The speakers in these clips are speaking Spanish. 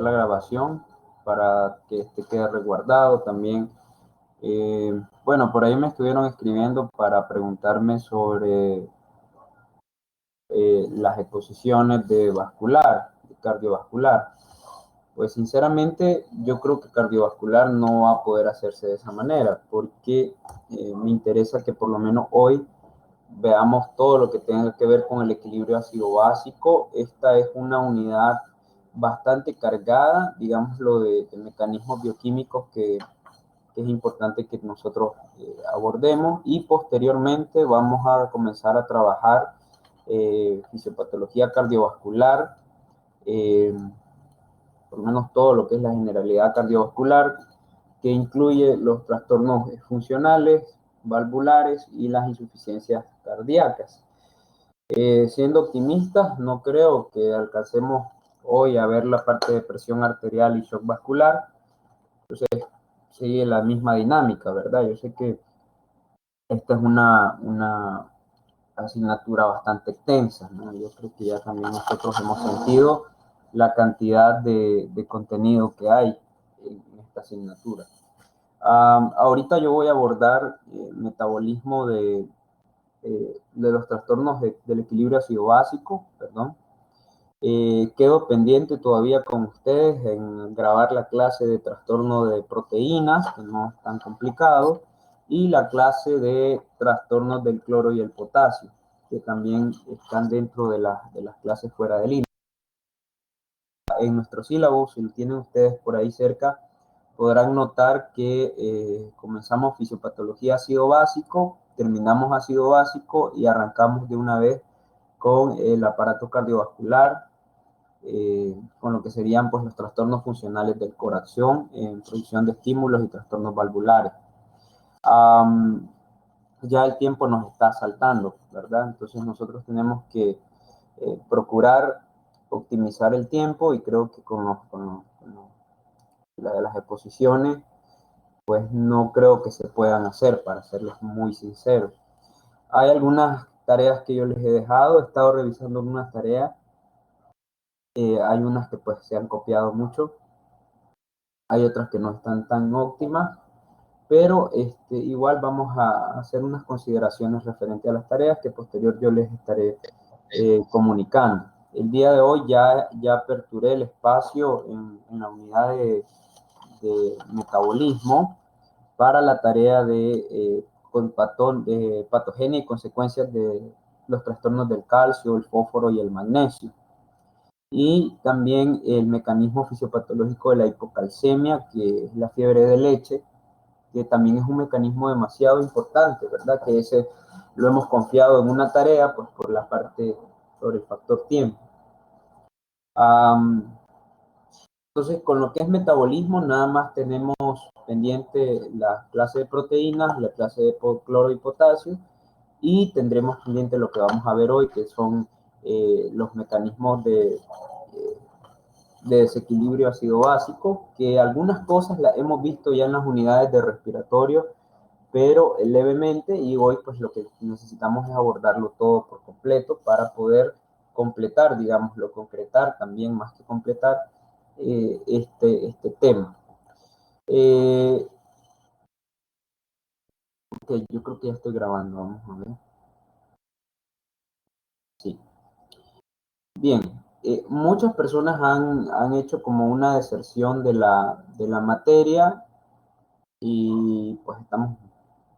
la grabación para que este quede resguardado también. Bueno, por ahí me estuvieron escribiendo para preguntarme sobre las exposiciones de vascular, de cardiovascular. Pues sinceramente yo creo que cardiovascular no va a poder hacerse de esa manera, porque me interesa que por lo menos hoy veamos todo lo que tenga que ver con el equilibrio ácido básico. Esta es una unidad bastante cargada, digámoslo, de mecanismos bioquímicos que es importante que nosotros abordemos, y posteriormente vamos a comenzar a trabajar fisiopatología cardiovascular, por lo menos todo lo que es la generalidad cardiovascular, que incluye los trastornos funcionales, valvulares y las insuficiencias cardíacas. Siendo optimistas, no creo que alcancemos hoy a ver la parte de presión arterial y shock vascular. Entonces, sigue la misma dinámica, ¿verdad? Yo sé que esta es una asignatura bastante extensa, ¿no? Yo creo que ya también nosotros hemos sentido la cantidad de contenido que hay en esta asignatura. Ahorita yo voy a abordar metabolismo de los trastornos del equilibrio ácido básico, perdón. Quedo pendiente todavía con ustedes en grabar la clase de trastorno de proteínas, que no es tan complicado, y la clase de trastornos del cloro y el potasio, que también están dentro de las clases fuera de línea. En nuestro sílabo, si lo tienen ustedes por ahí cerca, podrán notar que comenzamos fisiopatología ácido básico, terminamos ácido básico y arrancamos de una vez con el aparato cardiovascular, con lo que serían pues los trastornos funcionales del corazón, producción de estímulos y trastornos valvulares. Ya el tiempo nos está asaltando, ¿verdad? Entonces nosotros tenemos que procurar optimizar el tiempo, y creo que con las exposiciones pues no creo que se puedan hacer, para serles muy sinceros. Hay algunas tareas que yo les he dejado, he estado revisando algunas tareas, hay unas que pues se han copiado mucho, hay otras que no están tan óptimas, pero igual vamos a hacer unas consideraciones referentes a las tareas que posterior yo les estaré comunicando. El día de hoy ya aperturé el espacio en la unidad de metabolismo para la tarea de patogenia y consecuencias de los trastornos del calcio, el fósforo y el magnesio. Y también el mecanismo fisiopatológico de la hipocalcemia, que es la fiebre de leche, que también es un mecanismo demasiado importante, ¿verdad? Que ese lo hemos confiado en una tarea, pues por la parte sobre el factor tiempo. Entonces, con lo que es metabolismo, nada más tenemos pendiente la clase de proteínas, la clase de cloro y potasio, y tendremos pendiente lo que vamos a ver hoy, que son los mecanismos de desequilibrio ácido básico, que algunas cosas las hemos visto ya en las unidades de respiratorio, pero levemente, y hoy pues lo que necesitamos es abordarlo todo por completo para poder completar, digámoslo, concretar también, más que completar, este tema. Okay, yo creo que ya estoy grabando, vamos a ver. Sí. Bien, muchas personas han hecho como una deserción de la materia, y pues estamos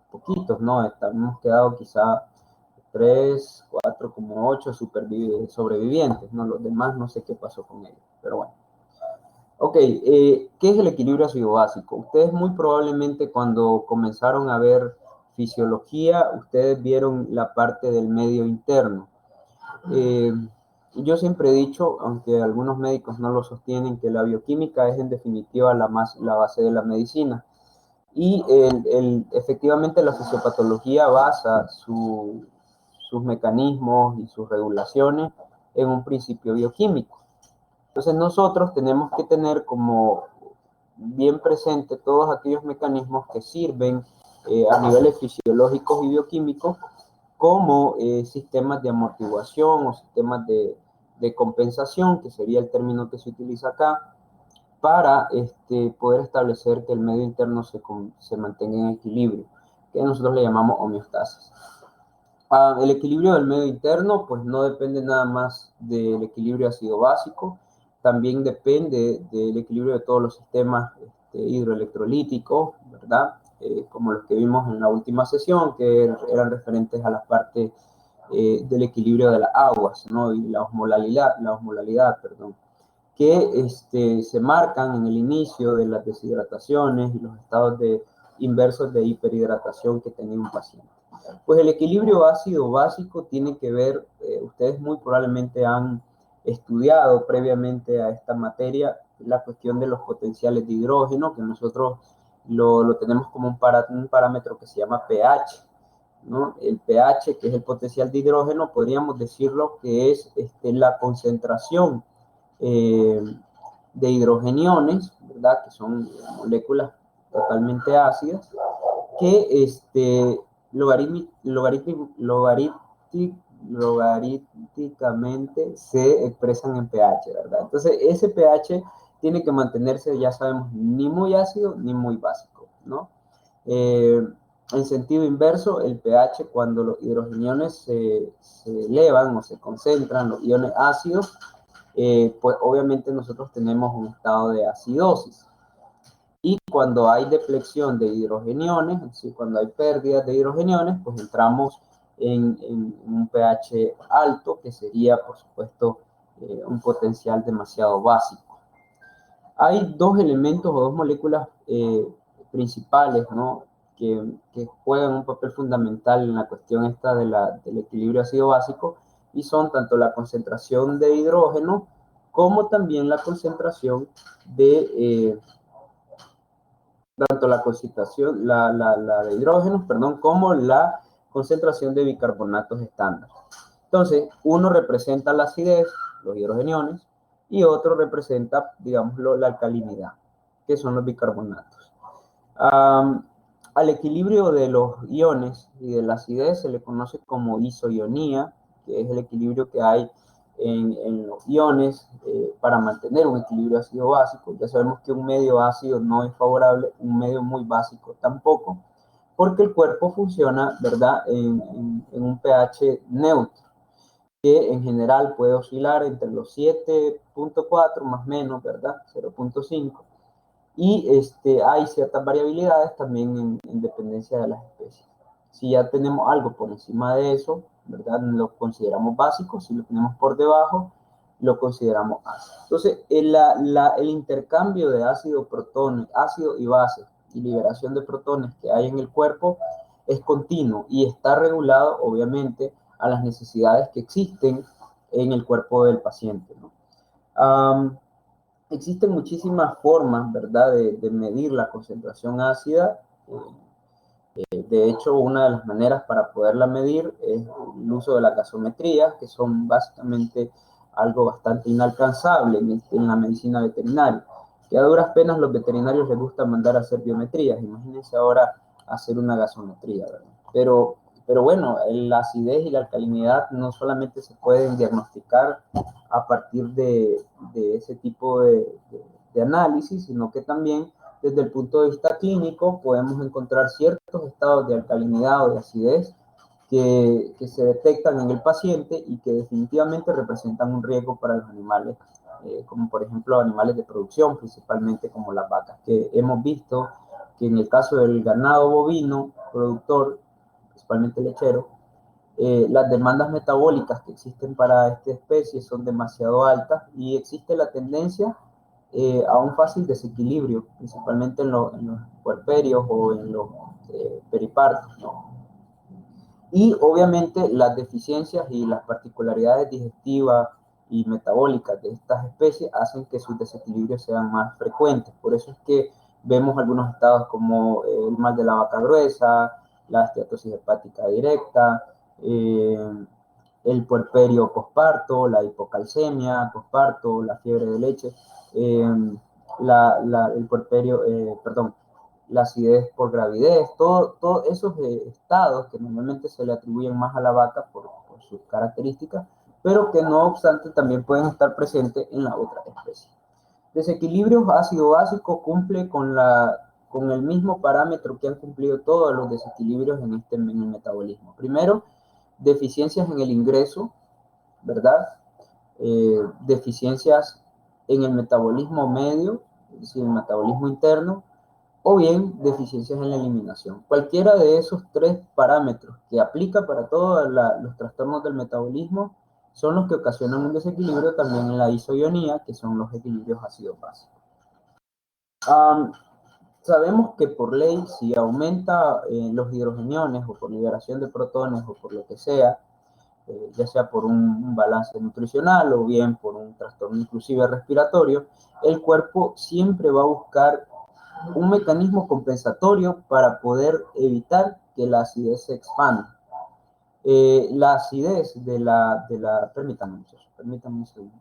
poquitos, ¿no? Hemos quedado quizá 3, 4, como 8 sobrevivientes, ¿no? Los demás no sé qué pasó con ellos, pero bueno. Ok, ¿qué es el equilibrio ácido básico? Ustedes muy probablemente cuando comenzaron a ver fisiología, ustedes vieron la parte del medio interno. Yo siempre he dicho, aunque algunos médicos no lo sostienen, que la bioquímica es en definitiva la base de la medicina. Y efectivamente la fisiopatología basa sus mecanismos y sus regulaciones en un principio bioquímico. Entonces nosotros tenemos que tener como bien presente todos aquellos mecanismos que sirven a niveles fisiológicos y bioquímicos como sistemas de amortiguación o sistemas de compensación, que sería el término que se utiliza acá, para poder establecer que el medio interno se mantenga en equilibrio, que nosotros le llamamos homeostasis. El equilibrio del medio interno, pues no depende nada más del equilibrio ácido básico, también depende del equilibrio de todos los sistemas hidroelectrolíticos, ¿verdad? Como los que vimos en la última sesión, que eran referentes a la parte del equilibrio de las aguas, ¿no? Y la osmolalidad, perdón, que se marcan en el inicio de las deshidrataciones y los estados inversos de hiperhidratación que tenía un paciente. Pues el equilibrio ácido básico tiene que ver, ustedes muy probablemente han estudiado previamente a esta materia la cuestión de los potenciales de hidrógeno, que nosotros lo tenemos como un parámetro que se llama pH, ¿no? El pH, que es el potencial de hidrógeno, podríamos decirlo que es la concentración de hidrogeniones, ¿verdad? Que son moléculas totalmente ácidas, que logarítmicamente se expresan en pH, ¿verdad? Entonces, ese pH tiene que mantenerse, ya sabemos, ni muy ácido ni muy básico, ¿no? En sentido inverso, el pH, cuando los hidrogeniones se elevan o se concentran, los iones ácidos, pues obviamente nosotros tenemos un estado de acidosis. Y cuando hay depleción de hidrogeniones, es decir, cuando hay pérdidas de hidrogeniones, pues entramos en un pH alto, que sería, por supuesto, un potencial demasiado básico. Hay dos elementos o dos moléculas principales, ¿no? Que juegan un papel fundamental en la cuestión esta del equilibrio ácido-básico, y son tanto la concentración de hidrógeno como también la concentración de tanto la concentración la de hidrógenos, perdón, como la concentración de bicarbonatos estándar. Entonces, uno representa la acidez, los hidrogeniones, y otro representa, digámoslo, la alcalinidad, que son los bicarbonatos. Al equilibrio de los iones y de la acidez se le conoce como isoionía, que es el equilibrio que hay en los iones para mantener un equilibrio ácido básico. Ya sabemos que un medio ácido no es favorable, un medio muy básico tampoco, porque el cuerpo funciona, ¿verdad?, en un pH neutro, que en general puede oscilar entre los 7.4 más o menos, ¿verdad? 0.5. Y hay ciertas variabilidades también en dependencia de las especies. Si ya tenemos algo por encima de eso, ¿verdad? Lo consideramos básico. Si lo tenemos por debajo, lo consideramos ácido. Entonces, el intercambio de ácido y base y liberación de protones que hay en el cuerpo es continuo y está regulado, obviamente, a las necesidades que existen en el cuerpo del paciente, ¿no? Existen muchísimas formas, ¿verdad?, de medir la concentración ácida. De hecho, una de las maneras para poderla medir es el uso de la gasometría, que son básicamente algo bastante inalcanzable en la medicina veterinaria, que a duras penas los veterinarios les gusta mandar a hacer biometrías. Imagínense ahora hacer una gasometría, ¿verdad? Pero bueno, la acidez y la alcalinidad no solamente se pueden diagnosticar a partir de ese tipo de análisis, sino que también desde el punto de vista clínico podemos encontrar ciertos estados de alcalinidad o de acidez que se detectan en el paciente y que definitivamente representan un riesgo para los animales, como por ejemplo animales de producción, principalmente como las vacas, que hemos visto que en el caso del ganado bovino productor, principalmente lechero, las demandas metabólicas que existen para esta especie son demasiado altas y existe la tendencia a un fácil desequilibrio, principalmente en los puerperios o en los peripartos, ¿no? Y obviamente las deficiencias y las particularidades digestivas y metabólicas de estas especies hacen que sus desequilibrios sean más frecuentes. Por eso es que vemos algunos estados como el mal de la vaca gruesa, la esteatosis hepática directa, el puerperio posparto, la hipocalcemia posparto, la fiebre de leche, el puerperio, perdón, la acidez por gravidez, todos esos estados que normalmente se le atribuyen más a la vaca por sus características, pero que no obstante también pueden estar presentes en la otra especie. Desequilibrios ácido-básico cumple con el mismo parámetro que han cumplido todos los desequilibrios en el metabolismo. Primero, deficiencias en el ingreso, ¿verdad? Deficiencias en el metabolismo medio, es decir, el metabolismo interno, o bien deficiencias en la eliminación. Cualquiera de esos tres parámetros que aplica para todos los trastornos del metabolismo son los que ocasionan un desequilibrio también en la isoionía, que son los equilibrios ácido-básico. Sabemos que por ley, si aumenta los hidrogeniones o por liberación de protones o por lo que sea, ya sea por un balance nutricional o bien por un trastorno inclusive respiratorio, el cuerpo siempre va a buscar un mecanismo compensatorio para poder evitar que la acidez se expanda. La acidez permítanme un segundo.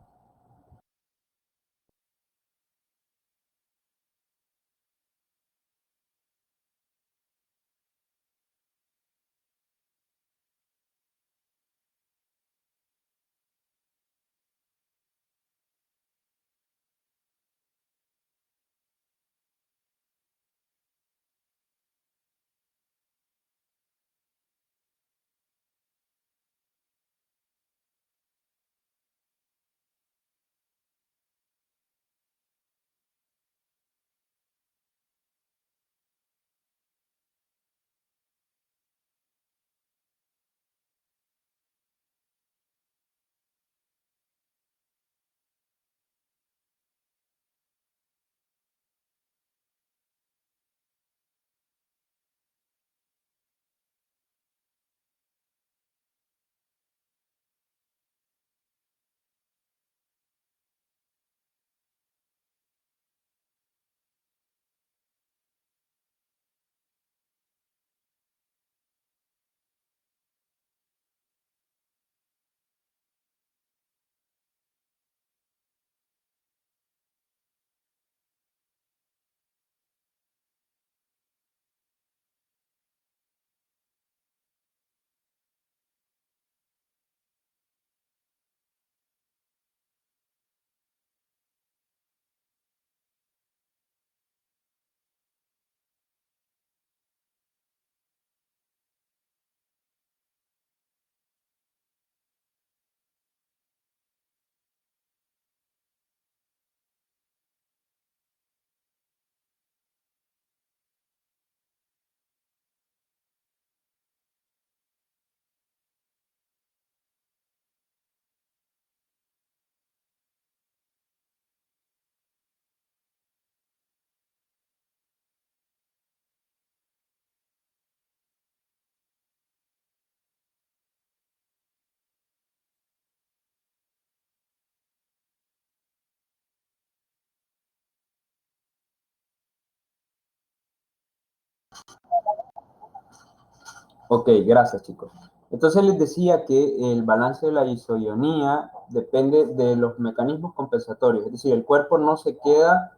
Ok, gracias chicos. Entonces les decía que el balance de la isoionía depende de los mecanismos compensatorios, es decir, el cuerpo no se queda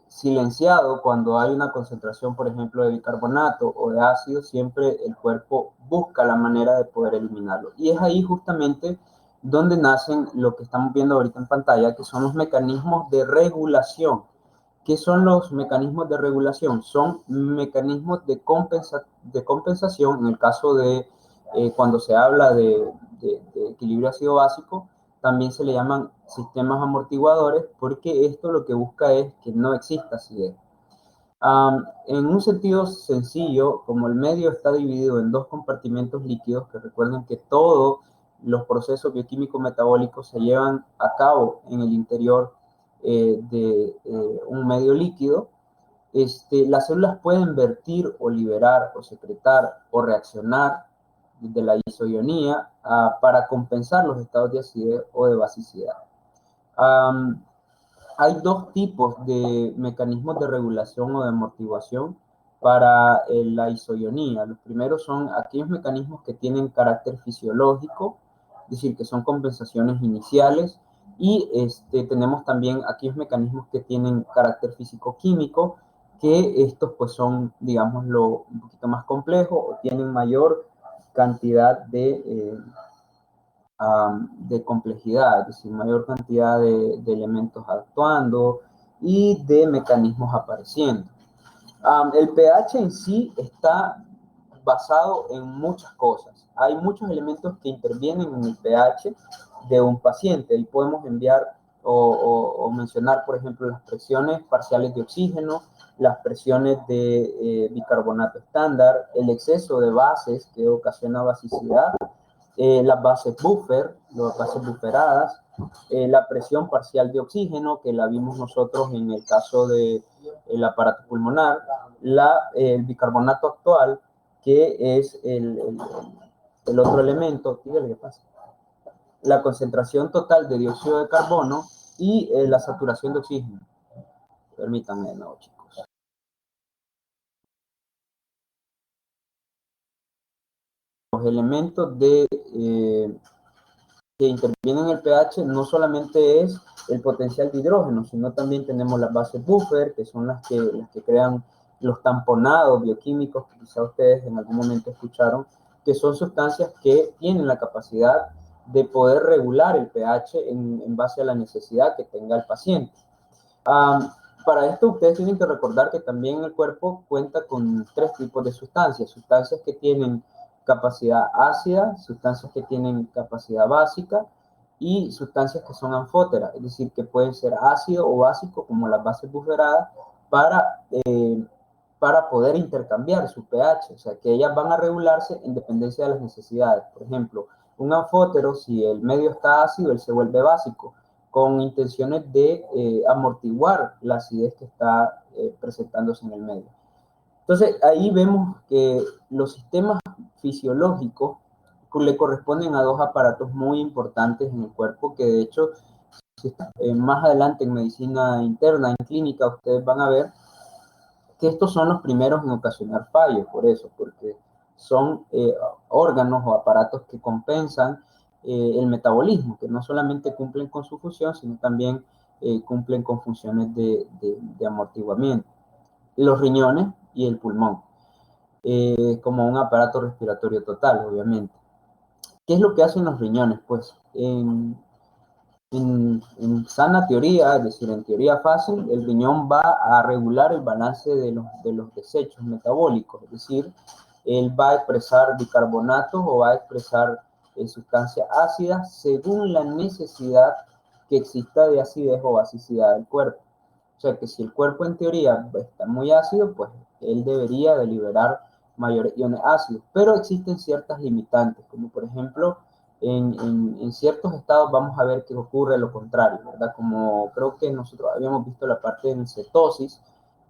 silenciado cuando hay una concentración, por ejemplo, de bicarbonato o de ácido, siempre el cuerpo busca la manera de poder eliminarlo. Y es ahí justamente donde nacen lo que estamos viendo ahorita en pantalla, que son los mecanismos de regulación. ¿Qué son los mecanismos de regulación? Son mecanismos de compensación, en el caso de cuando se habla de equilibrio ácido básico, también se le llaman sistemas amortiguadores, porque esto lo que busca es que no exista acidez. En un sentido sencillo, como el medio está dividido en dos compartimentos líquidos, que recuerden que todos los procesos bioquímicos metabólicos se llevan a cabo en el interior de un medio líquido, las células pueden vertir o liberar o secretar o reaccionar de la isoionía para compensar los estados de acidez o de basicidad. Hay dos tipos de mecanismos de regulación o de amortiguación para la isoionía. Los primeros son aquellos mecanismos que tienen carácter fisiológico, es decir, que son compensaciones iniciales, y tenemos también aquellos mecanismos que tienen carácter físico-químico, que estos pues son, digámoslo, un poquito más complejos o tienen mayor cantidad de complejidad, es decir, mayor cantidad de elementos actuando y de mecanismos apareciendo. El pH en sí está basado en muchas cosas. Hay muchos elementos que intervienen en el pH de un paciente. Ahí podemos enviar o mencionar, por ejemplo, las presiones parciales de oxígeno, las presiones de bicarbonato estándar, el exceso de bases que ocasiona basicidad, las bases buffer, las bases bufferadas, la presión parcial de oxígeno, que la vimos nosotros en el caso del aparato pulmonar, el bicarbonato actual, que es el otro elemento, dígale qué pasa, la concentración total de dióxido de carbono y la saturación de oxígeno. Permítanme de nuevo, chicos. Los elementos que intervienen en el pH no solamente es el potencial de hidrógeno, sino también tenemos las bases buffer, que son las que crean los tamponados bioquímicos que quizá ustedes en algún momento escucharon, que son sustancias que tienen la capacidad de poder regular el pH en base a la necesidad que tenga el paciente. Para esto ustedes tienen que recordar que también el cuerpo cuenta con tres tipos de sustancias: sustancias que tienen capacidad ácida, sustancias que tienen capacidad básica y sustancias que son anfóteras, es decir, que pueden ser ácido o básico, como las bases bufferadas, para poder intercambiar su pH, o sea, que ellas van a regularse en dependencia de las necesidades. Por ejemplo, un anfótero, si el medio está ácido, él se vuelve básico, con intenciones de amortiguar la acidez que está presentándose en el medio. Entonces, ahí vemos que los sistemas fisiológicos le corresponden a dos aparatos muy importantes en el cuerpo, que de hecho, más adelante en medicina interna, en clínica, ustedes van a ver que estos son los primeros en ocasionar fallos, por eso, porque son órganos o aparatos que compensan el metabolismo, que no solamente cumplen con su función, sino también cumplen con funciones de amortiguamiento. Los riñones y el pulmón, como un aparato respiratorio total, obviamente. ¿Qué es lo que hacen los riñones? Pues en sana teoría, es decir, en teoría fácil, el riñón va a regular el balance de los desechos metabólicos, es decir, él va a expresar bicarbonatos o va a expresar sustancias ácidas según la necesidad que exista de acidez o basicidad del cuerpo. O sea que si el cuerpo en teoría está muy ácido, pues él debería de liberar mayores iones ácidos, pero existen ciertas limitantes, como por ejemplo, en ciertos estados vamos a ver que ocurre lo contrario, ¿verdad? Como creo que nosotros habíamos visto la parte de cetosis,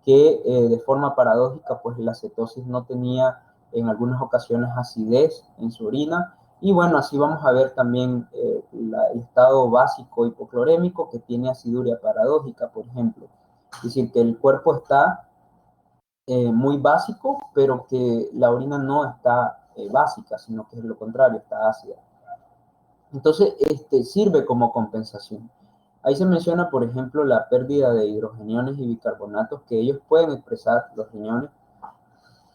que de forma paradójica, pues la cetosis no tenía en algunas ocasiones acidez en su orina, y bueno, así vamos a ver también el estado básico hipoclorémico, que tiene aciduria paradójica, por ejemplo. Es decir, que el cuerpo está muy básico, pero que la orina no está básica, sino que es lo contrario, está ácida. Entonces, sirve como compensación. Ahí se menciona, por ejemplo, la pérdida de hidrogeniones y bicarbonatos que ellos pueden expresar, los riñones,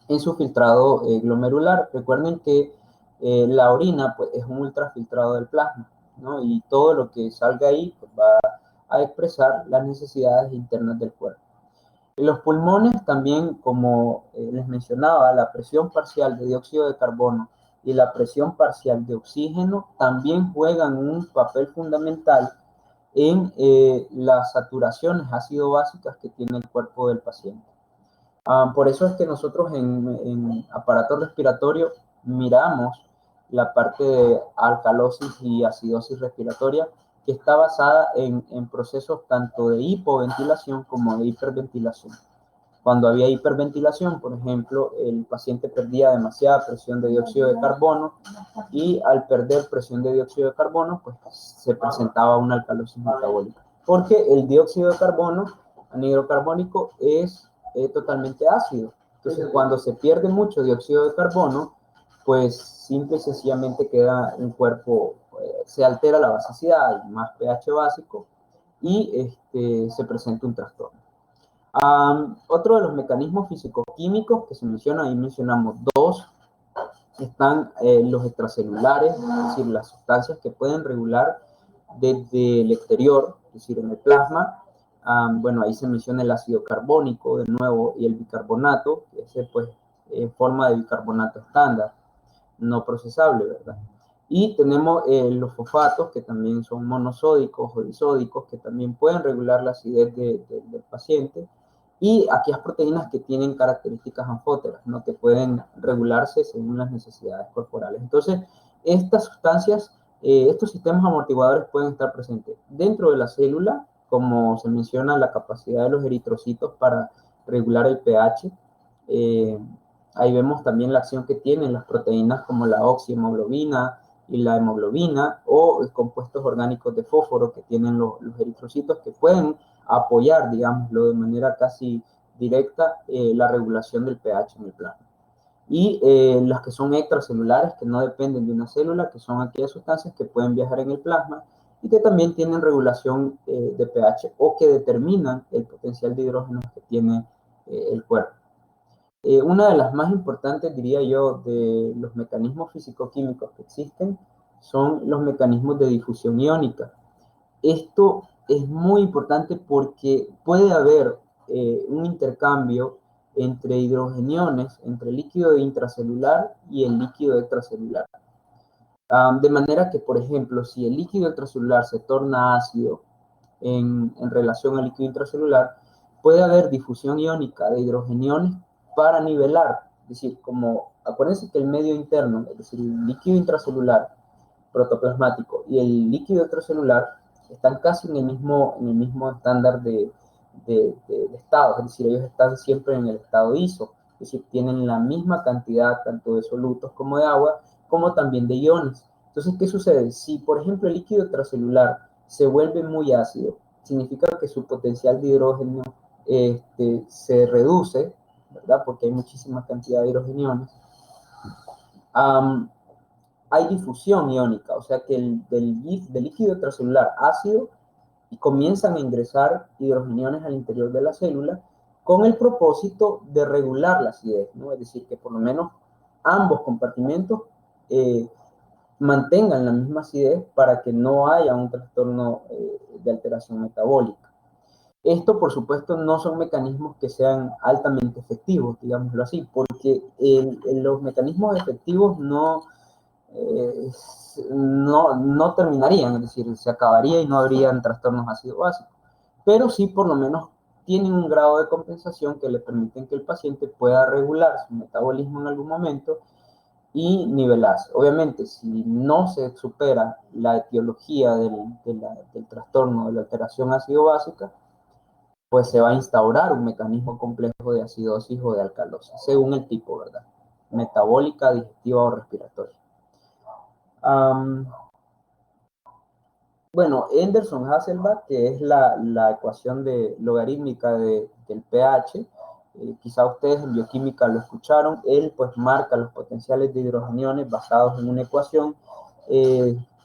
en su filtrado glomerular. Recuerden que la orina pues, es un ultrafiltrado del plasma, ¿no? Y todo lo que salga ahí pues, va a expresar las necesidades internas del cuerpo. En los pulmones también, como les mencionaba, la presión parcial de dióxido de carbono y la presión parcial de oxígeno también juegan un papel fundamental en las saturaciones ácido-básicas que tiene el cuerpo del paciente. Por eso es que nosotros en aparato respiratorio miramos la parte de alcalosis y acidosis respiratoria, que está basada en procesos tanto de hipoventilación como de hiperventilación. Cuando había hiperventilación, por ejemplo, el paciente perdía demasiada presión de dióxido de carbono y al perder presión de dióxido de carbono, pues se presentaba una alcalosis metabólica. Porque el dióxido de carbono anhidro carbónico es totalmente ácido. Entonces, cuando se pierde mucho dióxido de carbono, pues simple y sencillamente queda un cuerpo, se altera la basicidad, hay más pH básico y se presenta un trastorno. Otro de los mecanismos físico-químicos que se menciona, ahí mencionamos dos, están los extracelulares, es decir, las sustancias que pueden regular desde el exterior, es decir, en el plasma. Bueno, ahí se menciona el ácido carbónico, de nuevo, y el bicarbonato, que ese pues en forma de bicarbonato estándar, no procesable, ¿verdad? Y tenemos los fosfatos, que también son monosódicos o disódicos, que también pueden regular la acidez del paciente. Y aquellas proteínas que tienen características anfóteras, ¿no? Que pueden regularse según las necesidades corporales. Entonces, estas sustancias, estos sistemas amortiguadores pueden estar presentes dentro de la célula, como se menciona, la capacidad de los eritrocitos para regular el pH. Ahí vemos también la acción que tienen las proteínas como la oxihemoglobina y la hemoglobina, o compuestos orgánicos de fósforo que tienen los eritrocitos, que pueden apoyar, digámoslo, de manera casi directa la regulación del pH en el plasma. Y las que son extracelulares, que no dependen de una célula, que son aquellas sustancias que pueden viajar en el plasma y que también tienen regulación de pH o que determinan el potencial de hidrógeno que tiene el cuerpo. Una de las más importantes, diría yo, de los mecanismos físico-químicos que existen son los mecanismos de difusión iónica. Esto es muy importante porque puede haber un intercambio entre hidrogeniones, entre el líquido intracelular y el líquido extracelular. De manera que, por ejemplo, si el líquido extracelular se torna ácido en relación al líquido intracelular, puede haber difusión iónica de hidrogeniones para nivelar. Es decir, como acuérdense que el medio interno, es decir, el líquido intracelular protoplasmático y el líquido extracelular están casi en el mismo estándar de estado, es decir, ellos están siempre en el estado ISO, es decir, tienen la misma cantidad tanto de solutos como de agua, como también de iones. Entonces, ¿qué sucede? Si, por ejemplo, el líquido extracelular se vuelve muy ácido, significa que su potencial de hidrógeno se reduce, ¿verdad? Porque hay muchísima cantidad de hidrogeniones. Hay difusión iónica, o sea que del líquido extracelular ácido y comienzan a ingresar hidrogeniones al interior de la célula con el propósito de regular la acidez, ¿no? Es decir, que por lo menos ambos compartimentos mantengan la misma acidez para que no haya un trastorno de alteración metabólica. Esto, por supuesto, no son mecanismos que sean altamente efectivos, digámoslo así, porque los mecanismos efectivos no terminarían, es decir, se acabaría y no habrían trastornos ácido-básicos, pero sí por lo menos tienen un grado de compensación que le permiten que el paciente pueda regular su metabolismo en algún momento y nivelarse. Obviamente, si no se supera la etiología del trastorno de la alteración ácido-básica, pues se va a instaurar un mecanismo complejo de acidosis o de alcalosis, según el tipo, ¿verdad? Metabólica, digestiva o respiratoria. Bueno, Henderson-Hasselbalch, que es la ecuación logarítmica del pH, quizá ustedes en bioquímica lo escucharon, él pues marca los potenciales de hidrogeniones basados en una ecuación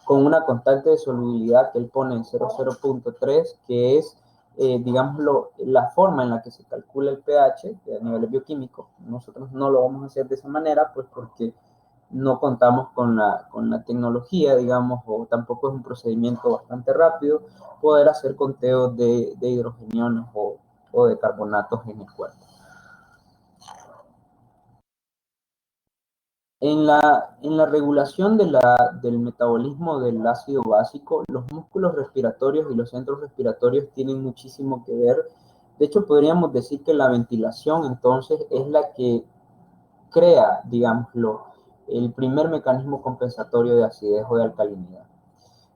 con una constante de solubilidad que él pone en 0,0.3, que es, digámoslo, la forma en la que se calcula el pH a nivel bioquímico. Nosotros no lo vamos a hacer de esa manera, pues porque no contamos con la tecnología, digamos, o tampoco es un procedimiento bastante rápido poder hacer conteos de hidrogeniones o de carbonatos en el cuerpo. En la regulación del metabolismo del ácido básico, los músculos respiratorios y los centros respiratorios tienen muchísimo que ver. De hecho, podríamos decir que la ventilación entonces es la que crea, digámoslo, el primer mecanismo compensatorio de acidez o de alcalinidad.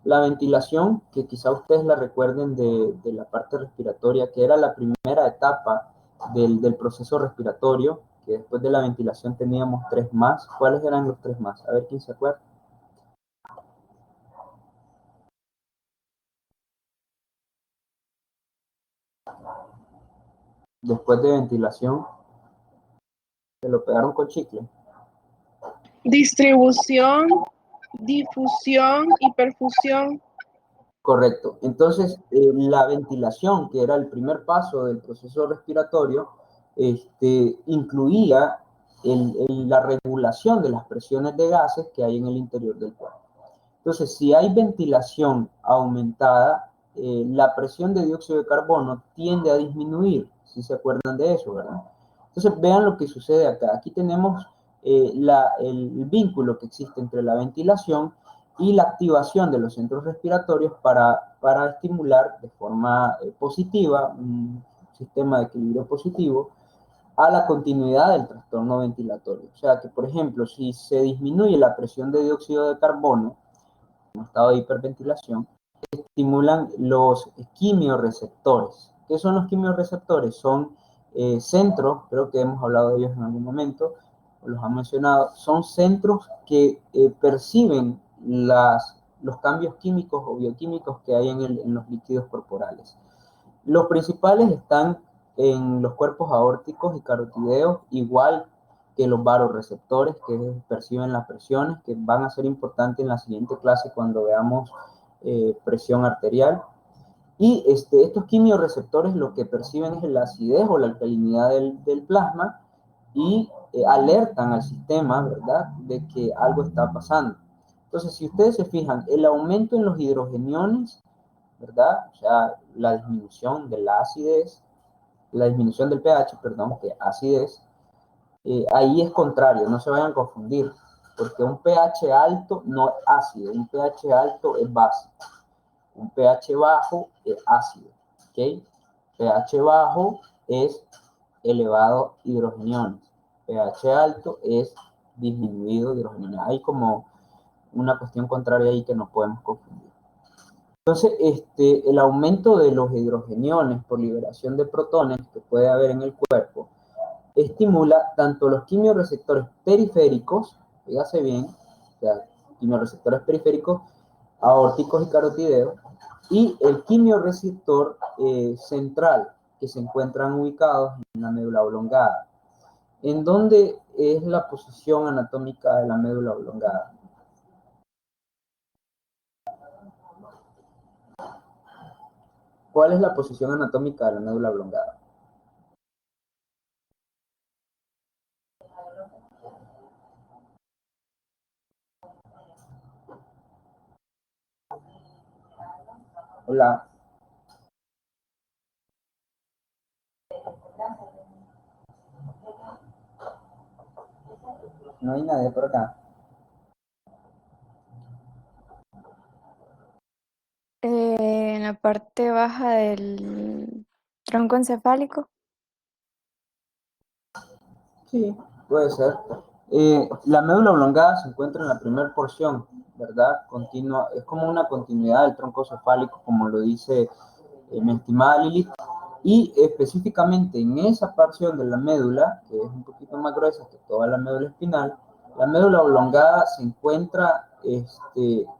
La ventilación, que quizá ustedes la recuerden de la parte respiratoria, que era la primera etapa del proceso respiratorio, que después de la ventilación teníamos 3 más. ¿Cuáles eran los 3 más? A ver quién se acuerda. Después de ventilación, se lo pegaron con chicle. Distribución, difusión y perfusión. Correcto. Entonces, la ventilación, que era el primer paso del proceso respiratorio, incluía la regulación de las presiones de gases que hay en el interior del cuerpo. Entonces, si hay ventilación aumentada, la presión de dióxido de carbono tiende a disminuir, si se acuerdan de eso, ¿verdad? Entonces, vean lo que sucede acá. Aquí tenemos el vínculo que existe entre la ventilación y la activación de los centros respiratorios para estimular de forma positiva, un sistema de equilibrio positivo, a la continuidad del trastorno ventilatorio. O sea que, por ejemplo, si se disminuye la presión de dióxido de carbono, en estado de hiperventilación, estimulan los quimiorreceptores. ¿Qué son los quimiorreceptores? Son centros, creo que hemos hablado de ellos en algún momento, los han mencionado, son centros que perciben los cambios químicos o bioquímicos que hay en los líquidos corporales. Los principales están en los cuerpos aórticos y carotideos, igual que los varoreceptores que perciben las presiones, que van a ser importantes en la siguiente clase cuando veamos presión arterial. Y estos quimiorreceptores lo que perciben es la acidez o la alcalinidad del plasma y alertan al sistema, ¿verdad?, de que algo está pasando. Entonces, si ustedes se fijan, el aumento en los hidrogeniones, ¿verdad? O sea, la disminución de la acidez, la disminución del pH, perdón, que acidez, ahí es contrario, no se vayan a confundir, porque un pH alto no es ácido, un pH alto es básico, un pH bajo es ácido, ¿ok? pH bajo es elevado hidrogeniones, pH alto es disminuido hidrogeniones. Hay como una cuestión contraria ahí que no podemos confundir. Entonces, el aumento de los hidrogeniones por liberación de protones que puede haber en el cuerpo estimula tanto los quimiorreceptores periféricos, fíjate bien, o sea, quimiorreceptores periféricos, aórticos y carotideos, y el quimiorreceptor central, que se encuentran ubicados en la médula oblongada. ¿En dónde es la posición anatómica de la médula oblongada? ¿Cuál es la posición anatómica de la médula oblongada? Hola. No hay nadie por acá. En la parte baja del tronco encefálico. Sí, puede ser. La médula oblongada se encuentra en la primera porción, ¿verdad? Continua, es como una continuidad del tronco cefálico, como lo dice mi estimada Lili. Y específicamente en esa porción de la médula, que es un poquito más gruesa que toda la médula espinal, la médula oblongada se encuentra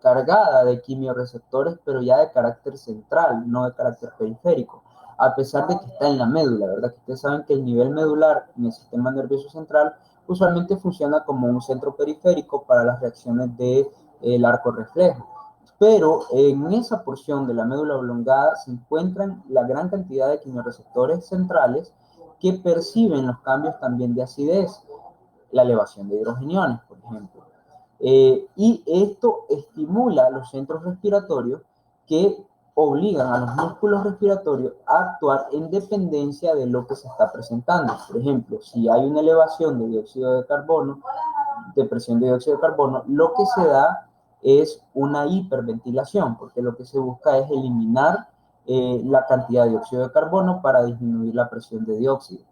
cargada de quimiorreceptores, pero ya de carácter central, no de carácter periférico, a pesar de que está en la médula, ¿verdad? Que ustedes saben que el nivel medular en el sistema nervioso central usualmente funciona como un centro periférico para las reacciones del arco reflejo. Pero en esa porción de la médula oblongada se encuentran la gran cantidad de quimiorreceptores centrales que perciben los cambios también de acidez, la elevación de hidrogeniones, por ejemplo. Y esto estimula los centros respiratorios que obligan a los músculos respiratorios a actuar en dependencia de lo que se está presentando. Por ejemplo, si hay una elevación de dióxido de carbono, de presión de dióxido de carbono, lo que se da es una hiperventilación, porque lo que se busca es eliminar la cantidad de dióxido de carbono para disminuir la presión de dióxido.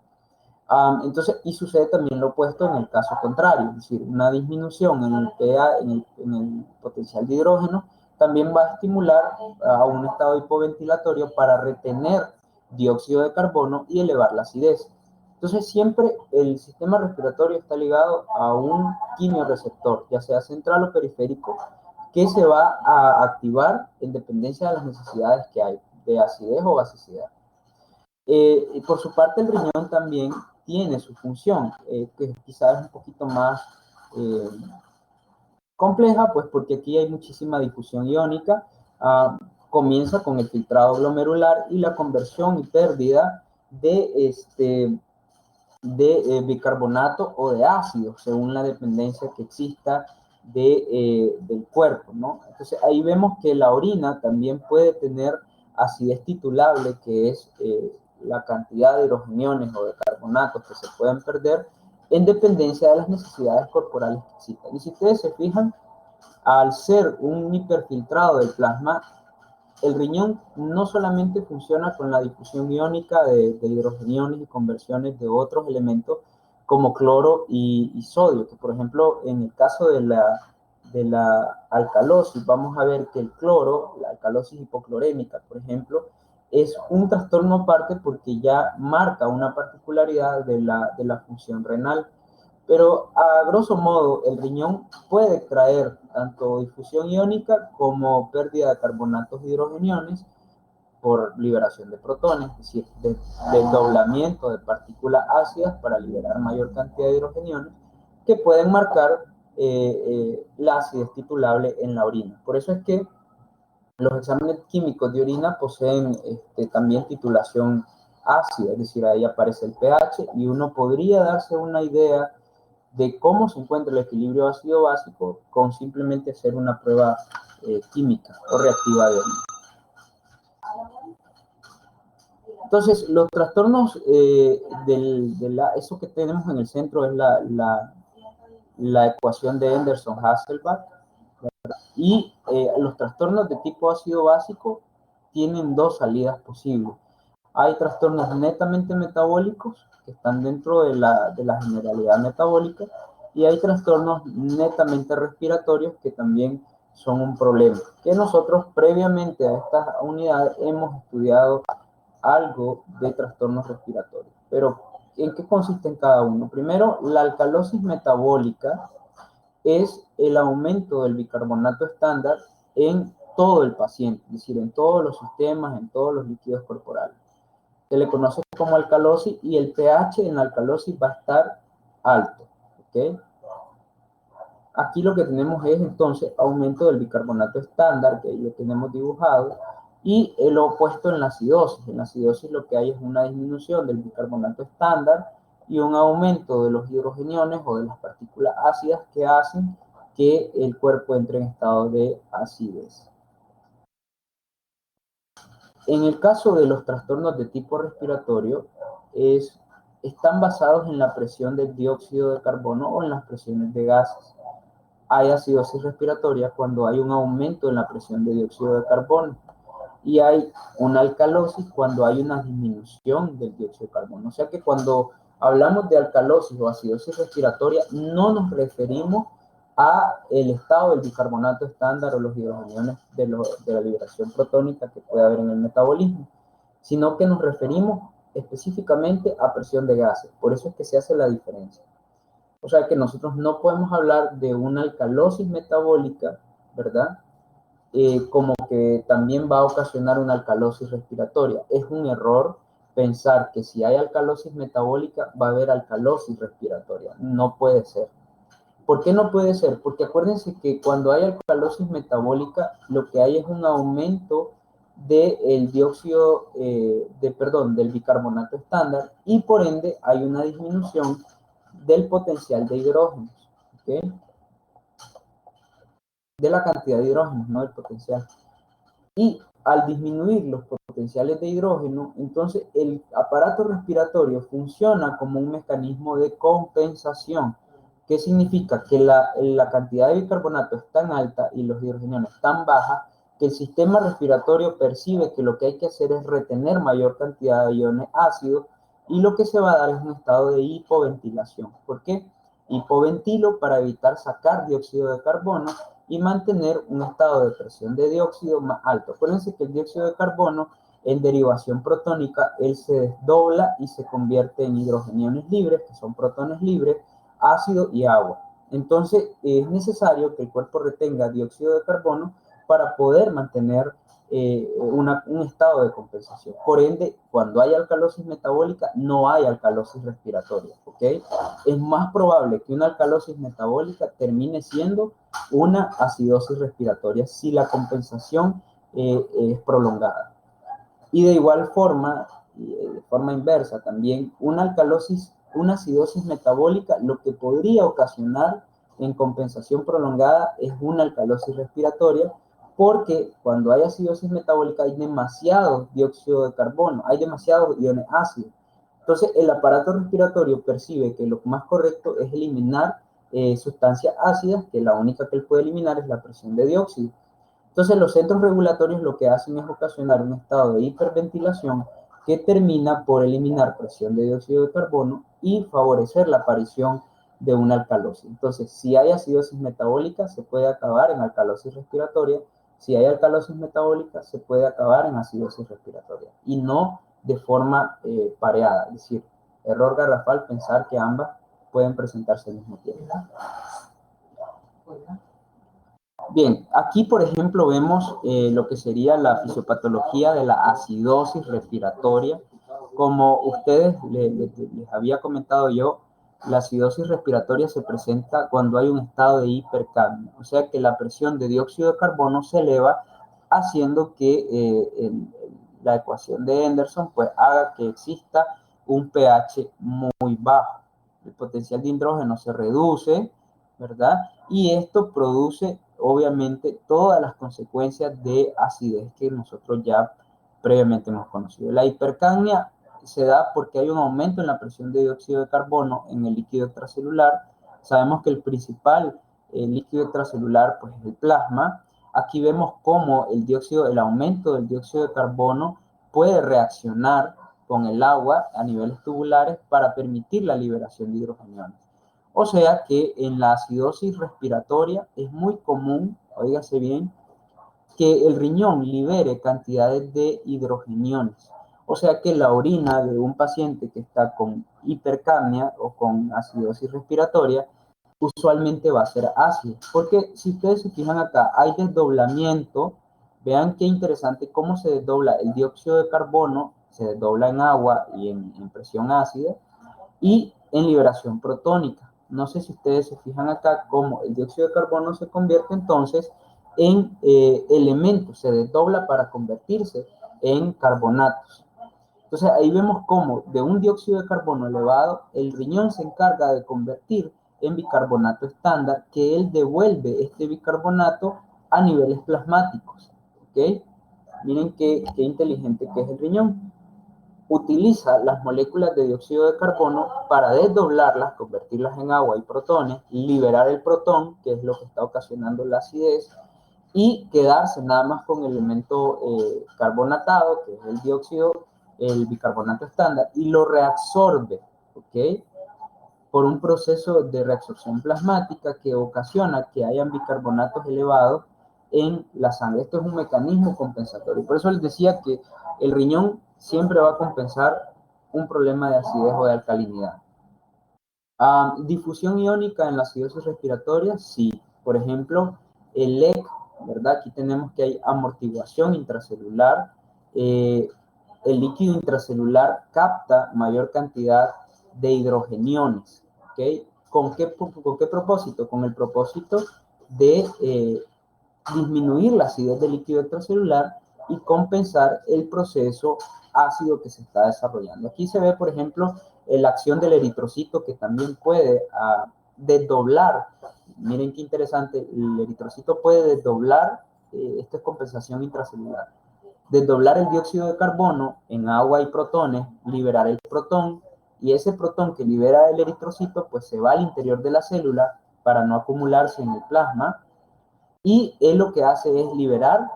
Entonces, y sucede también lo opuesto en el caso contrario, es decir, una disminución en el pH, en el potencial de hidrógeno, también va a estimular a un estado hipoventilatorio para retener dióxido de carbono y elevar la acidez. Entonces, siempre el sistema respiratorio está ligado a un quimiorreceptor, ya sea central o periférico, que se va a activar en dependencia de las necesidades que hay, de acidez o basicidad. Y por su parte, el riñón también tiene su función, que quizás es un poquito más compleja, pues porque aquí hay muchísima difusión iónica. Comienza con el filtrado glomerular y la conversión y pérdida de de bicarbonato o de ácido, según la dependencia que exista del cuerpo, ¿no? Entonces ahí vemos que la orina también puede tener acidez titulable, que es la cantidad de hidrogeniones o de carbonatos que se pueden perder en dependencia de las necesidades corporales que existan. Y si ustedes se fijan, al ser un hiperfiltrado del plasma, el riñón no solamente funciona con la difusión iónica de hidrogeniones y conversiones de otros elementos como cloro y sodio, que por ejemplo en el caso de la alcalosis, vamos a ver que el cloro, la alcalosis hipoclorémica, por ejemplo, es un trastorno aparte porque ya marca una particularidad de la función renal. Pero a grosso modo, el riñón puede traer tanto difusión iónica como pérdida de carbonatos e hidrogeniones por liberación de protones, es decir, desdoblamiento de partículas ácidas para liberar mayor cantidad de hidrogeniones que pueden marcar la acidez titulable en la orina. Por eso es que los exámenes químicos de orina poseen también titulación ácida, es decir, ahí aparece el pH y uno podría darse una idea de cómo se encuentra el equilibrio ácido-básico con simplemente hacer una prueba química o reactiva de orina. Entonces, los trastornos, eso que tenemos en el centro es la ecuación de Anderson-Hasselbalch, y los trastornos de tipo ácido básico tienen dos salidas posibles. Hay trastornos netamente metabólicos que están dentro de la generalidad metabólica y hay trastornos netamente respiratorios que también son un problema. Que nosotros previamente a esta unidad hemos estudiado algo de trastornos respiratorios. Pero, ¿en qué consiste en cada uno? Primero, la alcalosis metabólica es el aumento del bicarbonato estándar en todo el paciente, es decir, en todos los sistemas, en todos los líquidos corporales. Se le conoce como alcalosis y el pH en la alcalosis va a estar alto, ¿ok? Aquí lo que tenemos es entonces aumento del bicarbonato estándar, que ahí lo tenemos dibujado, y el opuesto en la acidosis. En la acidosis lo que hay es una disminución del bicarbonato estándar y un aumento de los hidrogeniones o de las partículas ácidas que hacen que el cuerpo entre en estado de acidez. En el caso de los trastornos de tipo respiratorio, están basados en la presión del dióxido de carbono o en las presiones de gases. Hay acidosis respiratoria cuando hay un aumento en la presión de dióxido de carbono y hay una alcalosis cuando hay una disminución del dióxido de carbono. O sea que cuando hablamos de alcalosis o acidosis respiratoria, no nos referimos a el estado del bicarbonato estándar o los hidrogeniones de la liberación protónica que puede haber en el metabolismo, sino que nos referimos específicamente a presión de gases. Por eso es que se hace la diferencia. O sea que nosotros no podemos hablar de una alcalosis metabólica, ¿verdad? Como que también va a ocasionar una alcalosis respiratoria. Es un error pensar que si hay alcalosis metabólica va a haber alcalosis respiratoria. No puede ser. ¿Por qué no puede ser? Porque acuérdense que cuando hay alcalosis metabólica, lo que hay es un aumento del dióxido, del bicarbonato estándar y por ende hay una disminución del potencial de hidrógenos, ¿ok? De la cantidad de hidrógenos, no del potencial. Y al disminuir los potenciales de hidrógeno, entonces el aparato respiratorio funciona como un mecanismo de compensación. ¿Qué significa? Que la cantidad de bicarbonato es tan alta y los hidrogeniones tan baja que el sistema respiratorio percibe que lo que hay que hacer es retener mayor cantidad de iones ácidos y lo que se va a dar es un estado de hipoventilación. ¿Por qué? Hipoventilo para evitar sacar dióxido de carbono y mantener un estado de presión de dióxido más alto. Acuérdense que el dióxido de carbono en derivación protónica, él se desdobla y se convierte en hidrogeniones libres, que son protones libres, ácido y agua. Entonces es necesario que el cuerpo retenga dióxido de carbono para poder mantener un estado de compensación. Por ende, cuando hay alcalosis metabólica, no hay alcalosis respiratoria, ¿ok? Es más probable que una alcalosis metabólica termine siendo una acidosis respiratoria si la compensación es prolongada. Y de igual forma, de forma inversa también, una alcalosis una acidosis metabólica lo que podría ocasionar en compensación prolongada es una alcalosis respiratoria, porque cuando hay acidosis metabólica hay demasiado dióxido de carbono, hay demasiados iones ácidos. Entonces el aparato respiratorio percibe que lo más correcto es eliminar sustancias ácidas, que la única que él puede eliminar es la presión de dióxido. Entonces los centros regulatorios lo que hacen es ocasionar un estado de hiperventilación que termina por eliminar presión de dióxido de carbono y favorecer la aparición de una alcalosis. Entonces, si hay acidosis metabólica, se puede acabar en alcalosis respiratoria. Si hay alcalosis metabólica, se puede acabar en acidosis respiratoria. Y no de forma pareada. Es decir, error garrafal pensar que ambas pueden presentarse al mismo tiempo. Bien, aquí por ejemplo vemos lo que sería la fisiopatología de la acidosis respiratoria. Como ustedes les había comentado yo, la acidosis respiratoria se presenta cuando hay un estado de hipercapnia, o sea que la presión de dióxido de carbono se eleva, haciendo que la ecuación de Henderson pues haga que exista un pH muy bajo. El potencial de hidrógeno se reduce, ¿verdad? Y esto produce obviamente todas las consecuencias de acidez que nosotros ya previamente hemos conocido. La hipercapnia se da porque hay un aumento en la presión de dióxido de carbono en el líquido extracelular. Sabemos que el principal líquido extracelular pues, es el plasma. Aquí vemos cómo el aumento del dióxido de carbono puede reaccionar con el agua a niveles tubulares para permitir la liberación de hidrogeniones. O sea que en la acidosis respiratoria es muy común, óigase bien, que el riñón libere cantidades de hidrogeniones. O sea que la orina de un paciente que está con hipercapnia o con acidosis respiratoria usualmente va a ser ácida. Porque si ustedes se fijan acá, hay desdoblamiento. Vean qué interesante cómo se desdobla el dióxido de carbono, se desdobla en agua y en presión ácida y en liberación protónica. No sé si ustedes se fijan acá cómo el dióxido de carbono se convierte entonces en elementos, se desdobla para convertirse en carbonatos. Entonces ahí vemos cómo de un dióxido de carbono elevado, el riñón se encarga de convertir en bicarbonato estándar, que él devuelve este bicarbonato a niveles plasmáticos. ¿Ok? Miren qué inteligente que es el riñón. Utiliza las moléculas de dióxido de carbono para desdoblarlas, convertirlas en agua y protones, liberar el protón, que es lo que está ocasionando la acidez, y quedarse nada más con el elemento carbonatado, que es el dióxido, el bicarbonato estándar, y lo reabsorbe, ¿ok? Por un proceso de reabsorción plasmática que ocasiona que hayan bicarbonatos elevados en la sangre. Esto es un mecanismo compensatorio. Por eso les decía que el riñón siempre va a compensar un problema de acidez o de alcalinidad. Difusión iónica en la acidosis respiratoria, sí. Por ejemplo, el LEC, ¿verdad? Aquí tenemos que hay amortiguación intracelular. El líquido intracelular capta mayor cantidad de hidrogeniones, ¿ok? ¿Con qué propósito? Con el propósito de disminuir la acidez del líquido extracelular y compensar el proceso ácido que se está desarrollando. Aquí se ve, por ejemplo, la acción del eritrocito que también puede desdoblar. Miren qué interesante, el eritrocito puede desdoblar, esta es compensación intracelular, desdoblar el dióxido de carbono en agua y protones, liberar el protón, y ese protón que libera el eritrocito pues se va al interior de la célula para no acumularse en el plasma, y él lo que hace es liberar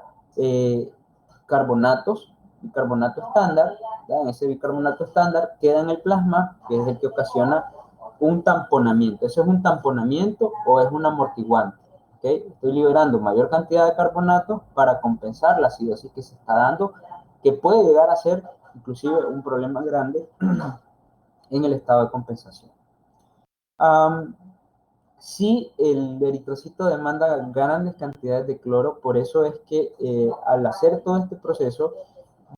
carbonatos, bicarbonato estándar. ¿Ya? Ese bicarbonato estándar queda en el plasma, que es el que ocasiona un tamponamiento. ¿Eso es un tamponamiento o es un amortiguante? ¿Okay? Estoy liberando mayor cantidad de carbonato para compensar la acidosis que se está dando, que puede llegar a ser inclusive un problema grande en el estado de compensación. Sí, el eritrocito demanda grandes cantidades de cloro, por eso es que al hacer todo este proceso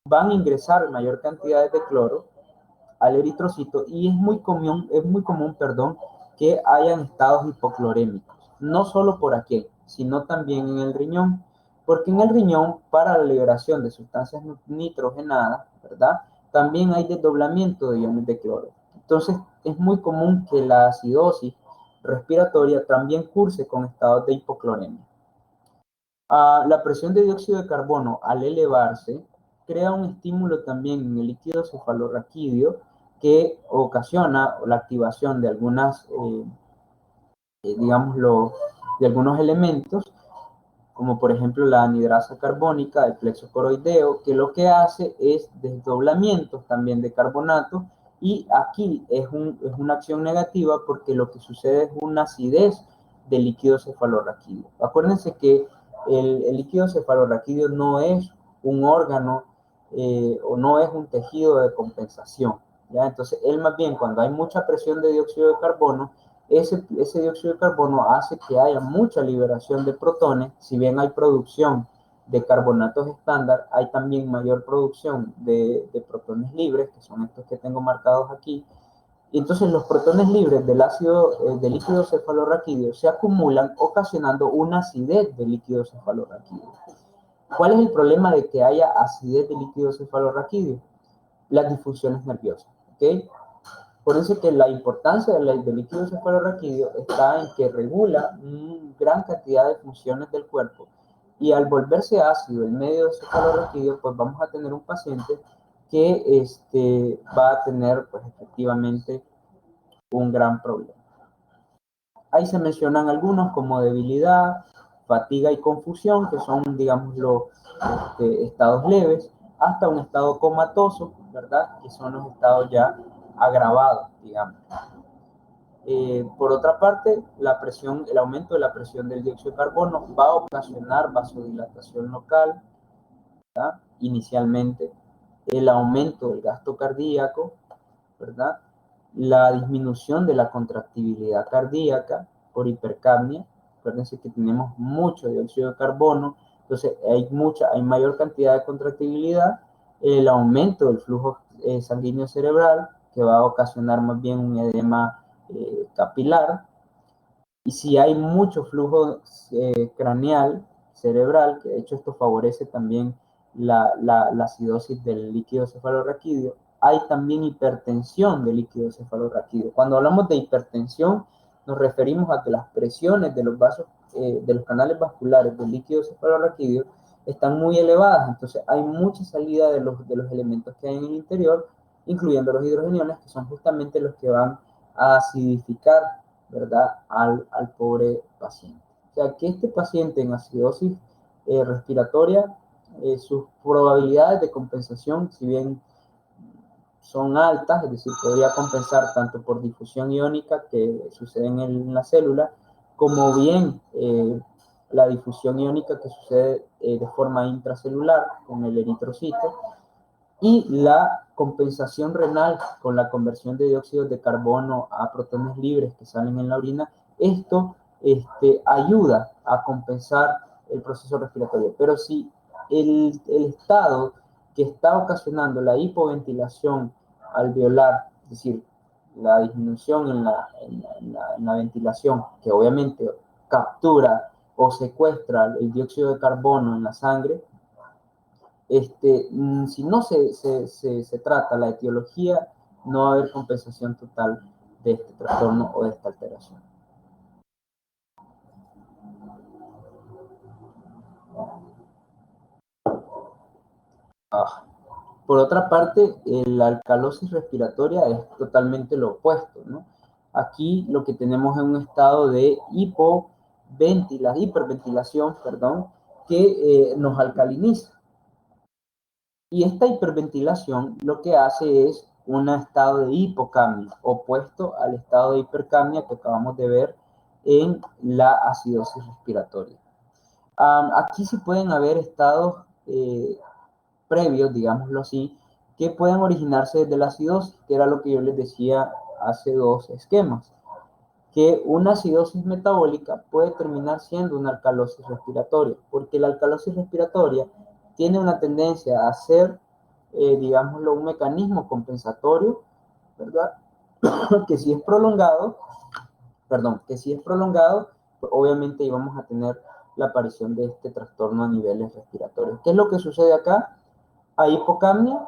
van a ingresar mayor cantidad de cloro al eritrocito, y es muy común, que hayan estados hipoclorémicos, no solo por aquel, sino también en el riñón, porque en el riñón, para la liberación de sustancias nitrogenadas, ¿verdad? También hay desdoblamiento de iones de cloro. Entonces, es muy común que la acidosis respiratoria también curse con estados de hipocloremia. La presión de dióxido de carbono al elevarse crea un estímulo también en el líquido cefalorraquídeo que ocasiona la activación de algunas, digámoslo, de algunos elementos, como por ejemplo la anhidrasa carbónica del plexo coroideo, que lo que hace es desdoblamientos también de carbonato, y aquí es una acción negativa porque lo que sucede es una acidez del líquido cefalorraquídeo. Acuérdense que el líquido cefalorraquídeo no es un órgano o no es un tejido de compensación, ¿ya? Entonces, él más bien cuando hay mucha presión de dióxido de carbono, ese dióxido de carbono hace que haya mucha liberación de protones. Si bien hay producción de carbonatos estándar, hay también mayor producción de protones libres, que son estos que tengo marcados aquí. Y entonces los protones libres del ácido, del líquido cefalorraquídeo se acumulan, ocasionando una acidez del líquido cefalorraquídeo. ¿Cuál es el problema de que haya acidez del líquido cefalorraquídeo? Las disfunciones nerviosas, ¿ok? Por eso que la importancia del líquido cefalorraquídeo está en que regula una gran cantidad de funciones del cuerpo, y al volverse ácido el medio cefalorraquídeo, pues vamos a tener un paciente que va a tener pues efectivamente un gran problema. Ahí se mencionan algunos como debilidad, fatiga y confusión, que son, digamos, los estados leves, hasta un estado comatoso, ¿verdad? Que son los estados ya agravados, digamos. Por otra parte, el aumento de la presión del dióxido de carbono va a ocasionar vasodilatación local, ¿verdad? Inicialmente, el aumento del gasto cardíaco, ¿verdad? La disminución de la contractibilidad cardíaca por hipercapnia. Acuérdense que tenemos mucho dióxido de carbono, entonces hay mayor cantidad de contractibilidad, el aumento del flujo sanguíneo cerebral, que va a ocasionar más bien un edema capilar, y si hay mucho flujo craneal, cerebral, que de hecho esto favorece también la acidosis del líquido cefalorraquídeo, hay también hipertensión del líquido cefalorraquídeo. Cuando hablamos de hipertensión, nos referimos a que las presiones de los vasos, de los canales vasculares del líquido cefalorraquídeo están muy elevadas, entonces hay mucha salida de los elementos que hay en el interior, incluyendo los hidrogeniones, que son justamente los que van a acidificar, ¿verdad?, al pobre paciente. O sea, que este paciente en acidosis respiratoria, sus probabilidades de compensación, si bien son altas, es decir, podría compensar tanto por difusión iónica que sucede en la célula, como bien la difusión iónica que sucede de forma intracelular con el eritrocito, y la compensación renal con la conversión de dióxido de carbono a protones libres que salen en la orina. Esto ayuda a compensar el proceso respiratorio. Pero si el estado que está ocasionando la hipoventilación alveolar, es decir, la disminución en la ventilación, que obviamente captura o secuestra el dióxido de carbono en la sangre, si no se trata la etiología, no va a haber compensación total de este trastorno o de esta alteración. Por otra parte, la alcalosis respiratoria es totalmente lo opuesto, ¿no? Aquí lo que tenemos es un estado de hiperventilación, perdón, que nos alcaliniza. Y esta hiperventilación lo que hace es un estado de hipocapnia, opuesto al estado de hipercapnia que acabamos de ver en la acidosis respiratoria. Aquí sí pueden haber estados previos, digámoslo así, que pueden originarse desde la acidosis, que era lo que yo les decía hace dos esquemas, que una acidosis metabólica puede terminar siendo una alcalosis respiratoria, porque la alcalosis respiratoria tiene una tendencia a ser, digámoslo, un mecanismo compensatorio, ¿verdad? que si es prolongado, pues obviamente íbamos a tener la aparición de este trastorno a niveles respiratorios. ¿Qué es lo que sucede acá? Hay hipocapnia,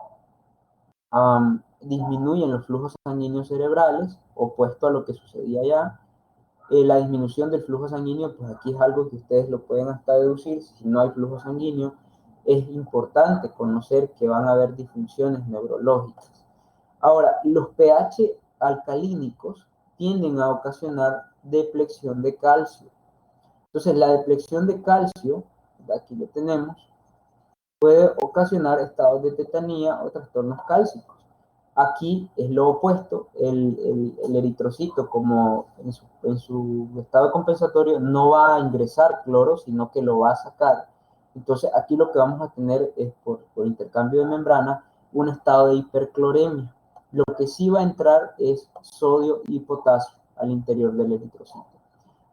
disminuyen los flujos sanguíneos cerebrales, opuesto a lo que sucedía allá. La disminución del flujo sanguíneo, pues aquí es algo que ustedes lo pueden hasta deducir. Si no hay flujo sanguíneo, es importante conocer que van a haber disfunciones neurológicas. Ahora, los pH alcalínicos tienden a ocasionar depleción de calcio. Entonces, la depleción de calcio, aquí lo tenemos, puede ocasionar estados de tetanía o trastornos cálcicos. Aquí es lo opuesto, el eritrocito, como en su estado compensatorio, no va a ingresar cloro, sino que lo va a sacar. Entonces, aquí lo que vamos a tener es, por intercambio de membrana, un estado de hipercloremia. Lo que sí va a entrar es sodio y potasio al interior del eritrocito.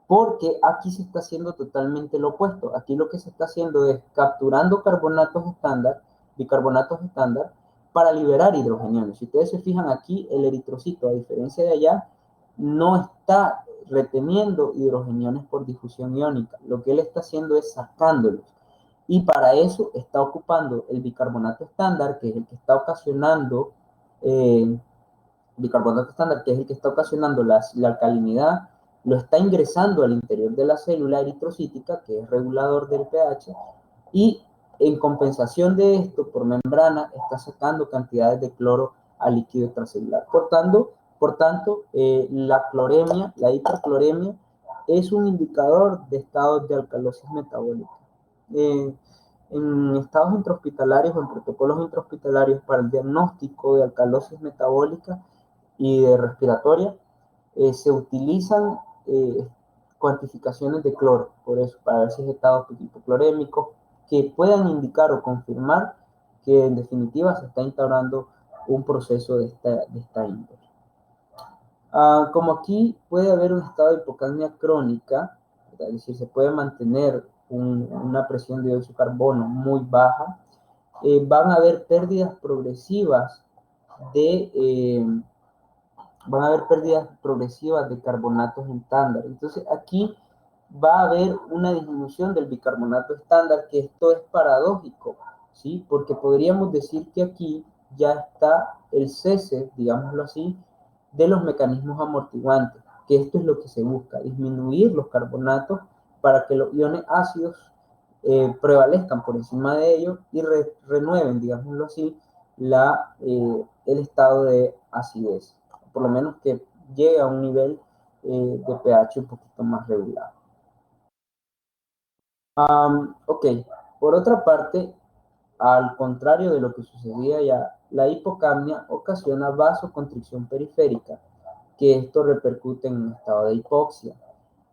Porque aquí se está haciendo totalmente lo opuesto. Aquí lo que se está haciendo es capturando carbonatos estándar, bicarbonatos estándar, para liberar hidrogeniones. Si ustedes se fijan aquí, el eritrocito, a diferencia de allá, no está reteniendo hidrogeniones por difusión iónica. Lo que él está haciendo es sacándolos. Y para eso está ocupando el bicarbonato estándar, que es el que está ocasionando bicarbonato estándar, que es el que está ocasionando la alcalinidad, lo está ingresando al interior de la célula eritrocítica, que es regulador del pH, y en compensación de esto, por membrana, está sacando cantidades de cloro al líquido extracelular. Por tanto, la cloremia, la hipercloremia, es un indicador de estados de alcalosis metabólica. En estados intrahospitalarios o en protocolos intrahospitalarios para el diagnóstico de alcalosis metabólica y de respiratoria, se utilizan cuantificaciones de cloro, por eso, para ver si es estados hipoclorémicos que puedan indicar o confirmar que en definitiva se está instaurando un proceso de esta índole. Como aquí puede haber un estado de hipocalmia crónica, es decir, se puede mantener una presión de dióxido de carbono muy baja, van a haber pérdidas progresivas de carbonatos estándar. Entonces aquí va a haber una disminución del bicarbonato estándar, que esto es paradójico, ¿sí? Porque podríamos decir que aquí ya está el cese, digámoslo así, de los mecanismos amortiguantes, que esto es lo que se busca, disminuir los carbonatos para que los iones ácidos prevalezcan por encima de ellos y renueven, digámoslo así, el estado de acidez, por lo menos que llegue a un nivel de pH un poquito más regulado. Ok, por otra parte, al contrario de lo que sucedía ya, la hipocapnia ocasiona vasoconstricción periférica, que esto repercute en un estado de hipoxia.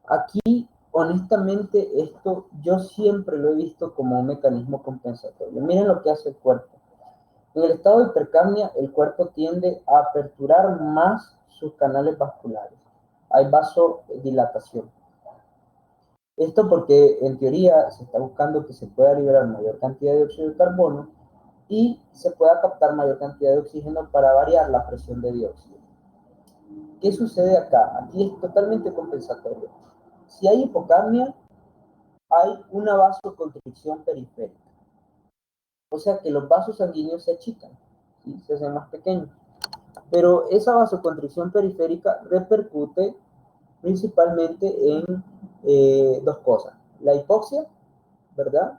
Aquí, honestamente, esto yo siempre lo he visto como un mecanismo compensatorio. Miren lo que hace el cuerpo. En el estado de hipercapnia, el cuerpo tiende a aperturar más sus canales vasculares. Hay vasodilatación. Esto porque, en teoría, se está buscando que se pueda liberar mayor cantidad de dióxido de carbono y se pueda captar mayor cantidad de oxígeno para variar la presión de dióxido. ¿Qué sucede acá? Aquí es totalmente compensatorio. Si hay hipocapnia, hay una vasoconstricción periférica. O sea que los vasos sanguíneos se achican, ¿sí? Se hacen más pequeños. Pero esa vasoconstricción periférica repercute principalmente en dos cosas. La hipoxia, ¿verdad?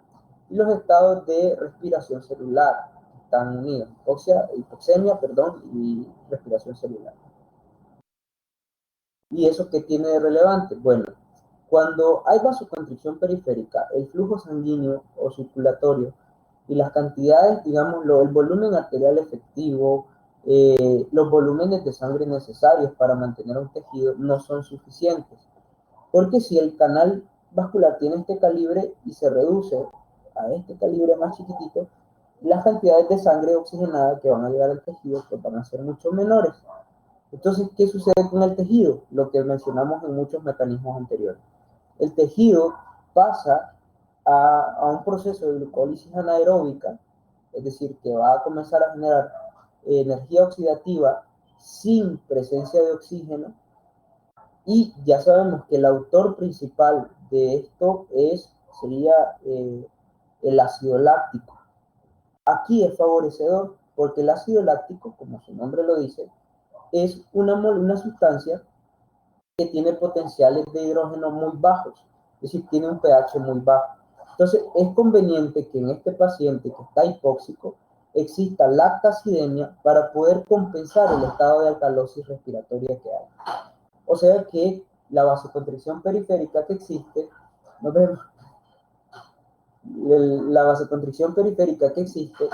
Y los estados de respiración celular están unidos. Hipoxemia, y respiración celular. ¿Y eso qué tiene de relevante? Bueno, cuando hay vasoconstricción periférica, el flujo sanguíneo o circulatorio y las cantidades, digamos, el volumen arterial efectivo, los volúmenes de sangre necesarios para mantener un tejido no son suficientes. Porque si el canal vascular tiene este calibre y se reduce a este calibre más chiquitito, las cantidades de sangre oxigenada que van a llegar al tejido pues van a ser mucho menores. Entonces, ¿qué sucede con el tejido? Lo que mencionamos en muchos mecanismos anteriores. El tejido pasa a un proceso de glucólisis anaeróbica, es decir, que va a comenzar a generar energía oxidativa sin presencia de oxígeno, y ya sabemos que el autor principal de esto sería el ácido láctico. Aquí es favorecedor Porque el ácido láctico, como su nombre lo dice, es una sustancia que tiene potenciales de hidrógeno muy bajos, es decir, tiene un pH muy bajo. Entonces, es conveniente que en este paciente que está hipóxico exista lactacidemia para poder compensar el estado de alcalosis respiratoria que hay. O sea que la vasoconstricción periférica que existe, nos vemos, la vasoconstricción periférica que existe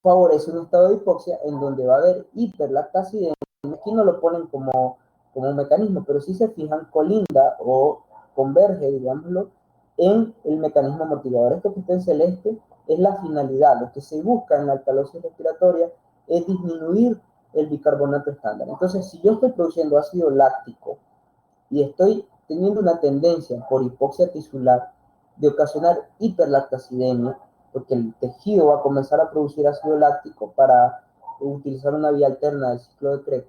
favorece un estado de hipoxia en donde va a haber hiperlactacidemia. Aquí no lo ponen como un mecanismo, pero si se fijan, colinda o converge, digámoslo, en el mecanismo amortiguador. Esto que está en celeste es la finalidad. Lo que se busca en la alcalosis respiratoria es disminuir el bicarbonato estándar. Entonces, si yo estoy produciendo ácido láctico y estoy teniendo una tendencia por hipoxia tisular de ocasionar hiperlactacidemia, porque el tejido va a comenzar a producir ácido láctico para utilizar una vía alterna del ciclo de Krebs,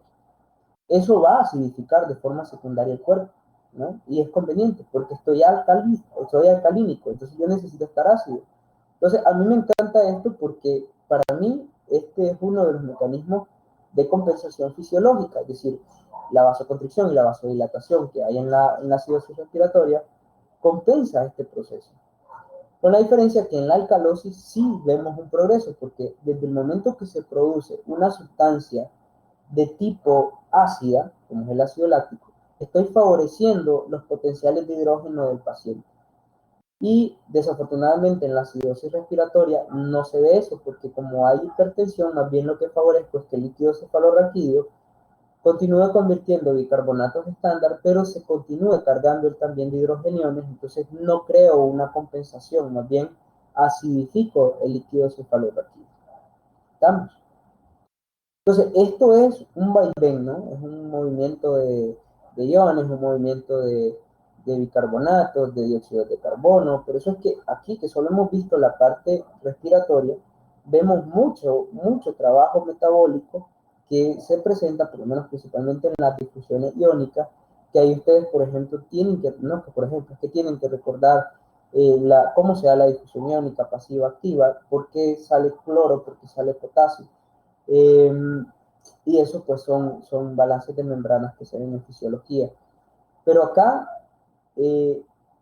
eso va a acidificar de forma secundaria el cuerpo, ¿no? Y es conveniente porque estoy alcalínico, entonces yo necesito estar ácido. Entonces, a mí me encanta esto porque para mí este es uno de los mecanismos de compensación fisiológica, es decir, la vasoconstricción y la vasodilatación que hay en la acidosis respiratoria compensa este proceso. Con la diferencia que en la alcalosis sí vemos un progreso, porque desde el momento que se produce una sustancia de tipo ácida, como es el ácido láctico, estoy favoreciendo los potenciales de hidrógeno del paciente. Y desafortunadamente en la acidosis respiratoria no se ve eso, porque como hay hipertensión, más bien lo que favorezco es que el líquido cefalorraquídeo continúa convirtiendo bicarbonatos estándar, pero se continúa cargando él también de hidrogeniones, entonces no creo una compensación, más bien acidifico el líquido cefalorraquídeo. ¿Estamos? Entonces, esto es un vaivén, ¿no? Es un movimiento de iones, un movimiento de bicarbonatos, de dióxido de carbono. Por eso es que aquí, que solo hemos visto la parte respiratoria, vemos mucho trabajo metabólico que se presenta, por lo menos principalmente en las difusiones iónicas, que ahí ustedes, por ejemplo, tienen que recordar cómo se da la difusión iónica pasiva-activa, por qué sale cloro, por qué sale potasio. Y eso pues son balances de membranas que se ven en fisiología. Pero acá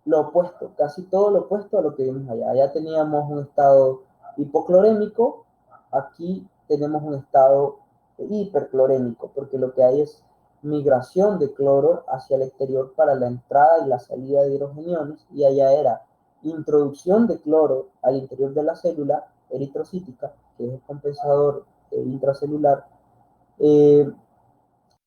lo opuesto, casi todo lo opuesto a lo que vimos allá. Allá teníamos un estado hipoclorémico, aquí tenemos un estado hiperclorémico, porque lo que hay es migración de cloro hacia el exterior para la entrada y la salida de hidrogeniones, y allá era introducción de cloro al interior de la célula eritrocítica, que es el compensador intracelular,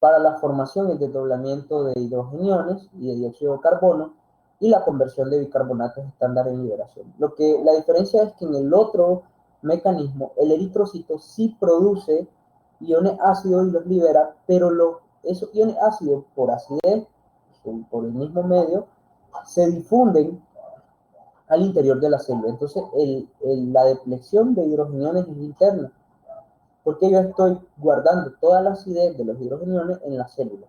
para la formación y el desdoblamiento de hidrogeniones y de dióxido de carbono y la conversión de bicarbonatos estándar en liberación. La diferencia es que en el otro mecanismo, el eritrocito sí produce iones ácidos y los libera, pero esos iones ácidos por acidez, por el mismo medio, se difunden al interior de la célula. Entonces, la depleción de hidrogeniones es interna, porque yo estoy guardando toda la acidez de los hidrogeniones en la célula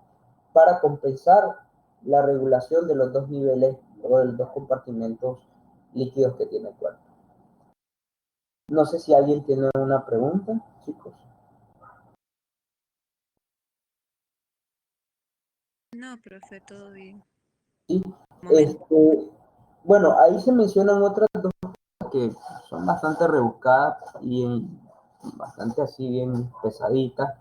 para compensar la regulación de los dos niveles o de los dos compartimentos líquidos que tiene el cuerpo. No sé si alguien tiene una pregunta, chicos. No, profe, todo bien. Sí. Bueno, ahí se mencionan otras dos cosas que son bastante rebuscadas y bastante así bien pesaditas,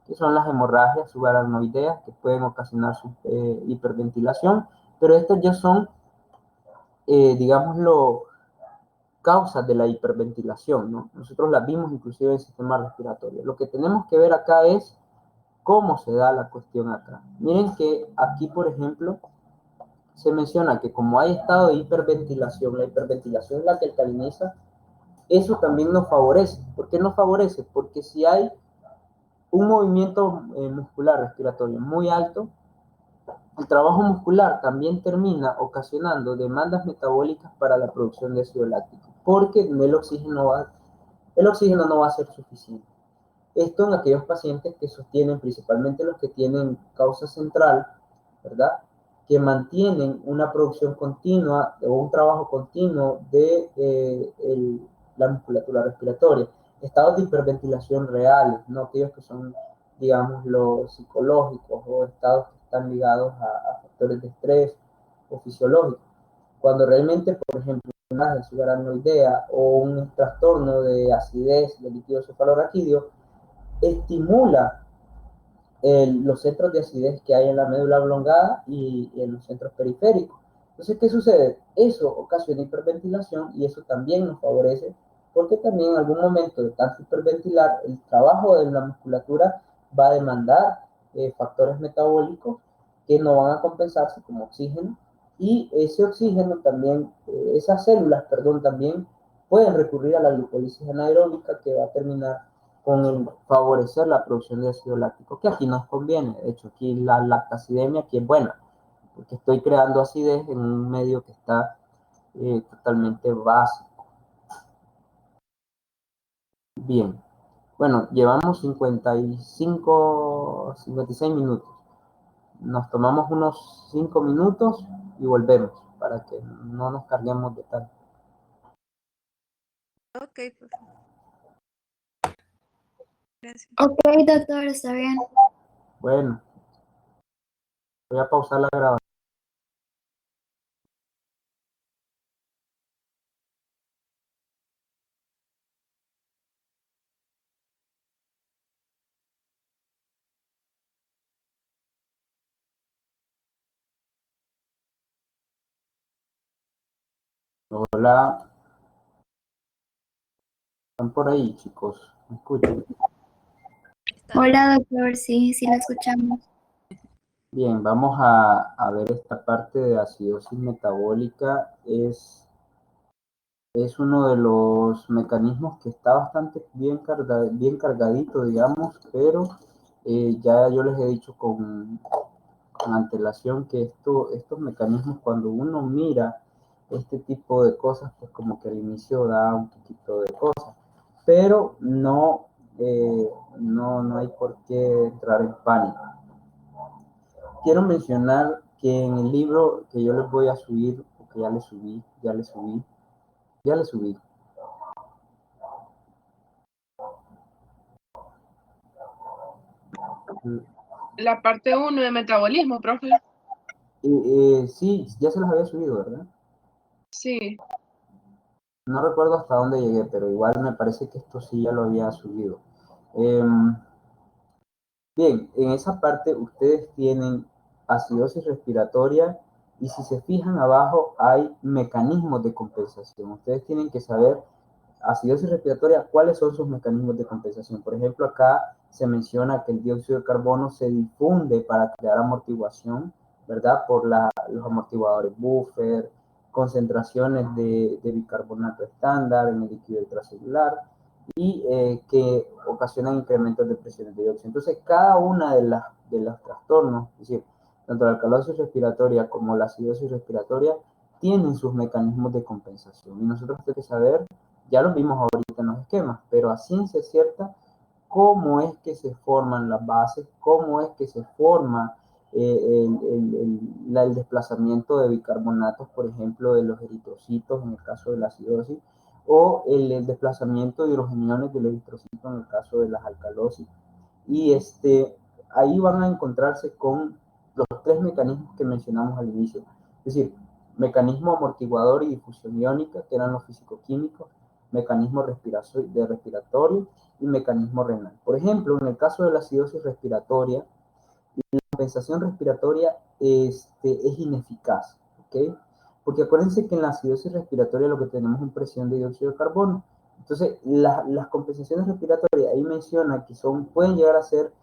que son las hemorragias subaracnoideas que pueden ocasionar hiperventilación, pero estas ya son, digámoslo, causas de la hiperventilación, ¿no? Nosotros las vimos inclusive en el sistema respiratorio. Lo que tenemos que ver acá es cómo se da la cuestión acá. Miren que aquí, por ejemplo, se menciona que como hay estado de hiperventilación, la hiperventilación es la que alcaliniza, eso también nos favorece. ¿Por qué nos favorece? Porque si hay un movimiento muscular respiratorio muy alto, el trabajo muscular también termina ocasionando demandas metabólicas para la producción de ácido láctico, porque el oxígeno no va a ser suficiente. Esto en aquellos pacientes que sostienen, principalmente los que tienen causa central, ¿verdad? Que mantienen una producción continua o un trabajo continuo de la musculatura respiratoria. estados de hiperventilación reales, no aquellos que son, digamos, los psicológicos o estados que están ligados a factores de estrés o fisiológicos. Cuando realmente, por ejemplo, una subaracnoidea o un trastorno de acidez del líquido cefalorraquídeo estimula los centros de acidez que hay en la médula oblongada y en los centros periféricos. Entonces, ¿qué sucede? Eso ocasiona hiperventilación y eso también nos favorece porque también en algún momento de tanto hiperventilar, el trabajo de la musculatura va a demandar factores metabólicos que no van a compensarse como oxígeno y ese oxígeno también, esas células, perdón, también pueden recurrir a la glucólisis anaeróbica que va a terminar con el favorecer la producción de ácido láctico, que aquí nos conviene. De hecho, aquí la lactacidemia aquí es buena, porque estoy creando acidez en un medio que está totalmente básico. Bien, bueno, llevamos 56 minutos. Nos tomamos unos 5 minutos y volvemos para que no nos carguemos de tanto. Ok, profe. Gracias. Ok, doctor, está bien. Bueno, voy a pausar la grabación. Hola, ¿están por ahí, chicos? ¿Me escuchan? Hola, doctor, sí, sí la escuchamos. Bien, vamos a ver esta parte de acidosis metabólica. Es uno de los mecanismos que está bastante bien cargadito, digamos, pero ya yo les he dicho con antelación que estos mecanismos, cuando uno mira este tipo de cosas, pues como que al inicio da un poquito de cosas, pero no hay por qué entrar en pánico. Quiero mencionar que en el libro que yo les voy a subir, porque ya le subí. La parte 1 de metabolismo, profe. Sí, ya se los había subido, ¿verdad? Sí. No recuerdo hasta dónde llegué, pero igual me parece que esto sí ya lo había subido. Bien, en esa parte ustedes tienen acidosis respiratoria y si se fijan abajo hay mecanismos de compensación. Ustedes tienen que saber, acidosis respiratoria, cuáles son sus mecanismos de compensación. Por ejemplo, acá se menciona que el dióxido de carbono se difunde para crear amortiguación, ¿verdad? Por los amortiguadores buffer, concentraciones de bicarbonato estándar en el líquido intracelular y que ocasionan incrementos de presiones de dióxido. Entonces, cada una de los trastornos, es decir, tanto la alcalosis respiratoria como la acidosis respiratoria, tienen sus mecanismos de compensación. Y nosotros tenemos que saber, ya lo vimos ahorita en los esquemas, pero a ciencia cierta, cómo es que se forman las bases, cómo es que se forma el desplazamiento de bicarbonatos, por ejemplo, de los eritrocitos en el caso de la acidosis, o el desplazamiento de hidrogeniones del eritrocito en el caso de las alcalosis. Y ahí van a encontrarse con los tres mecanismos que mencionamos al inicio. Es decir, mecanismo amortiguador y difusión iónica, que eran los fisicoquímicos, mecanismo respiratorio y mecanismo renal. Por ejemplo, en el caso de la acidosis respiratoria, la compensación respiratoria es ineficaz, ¿ok? Porque acuérdense que en la acidosis respiratoria lo que tenemos es presión de dióxido de carbono. Entonces, las compensaciones respiratorias, ahí menciona que pueden llegar a ser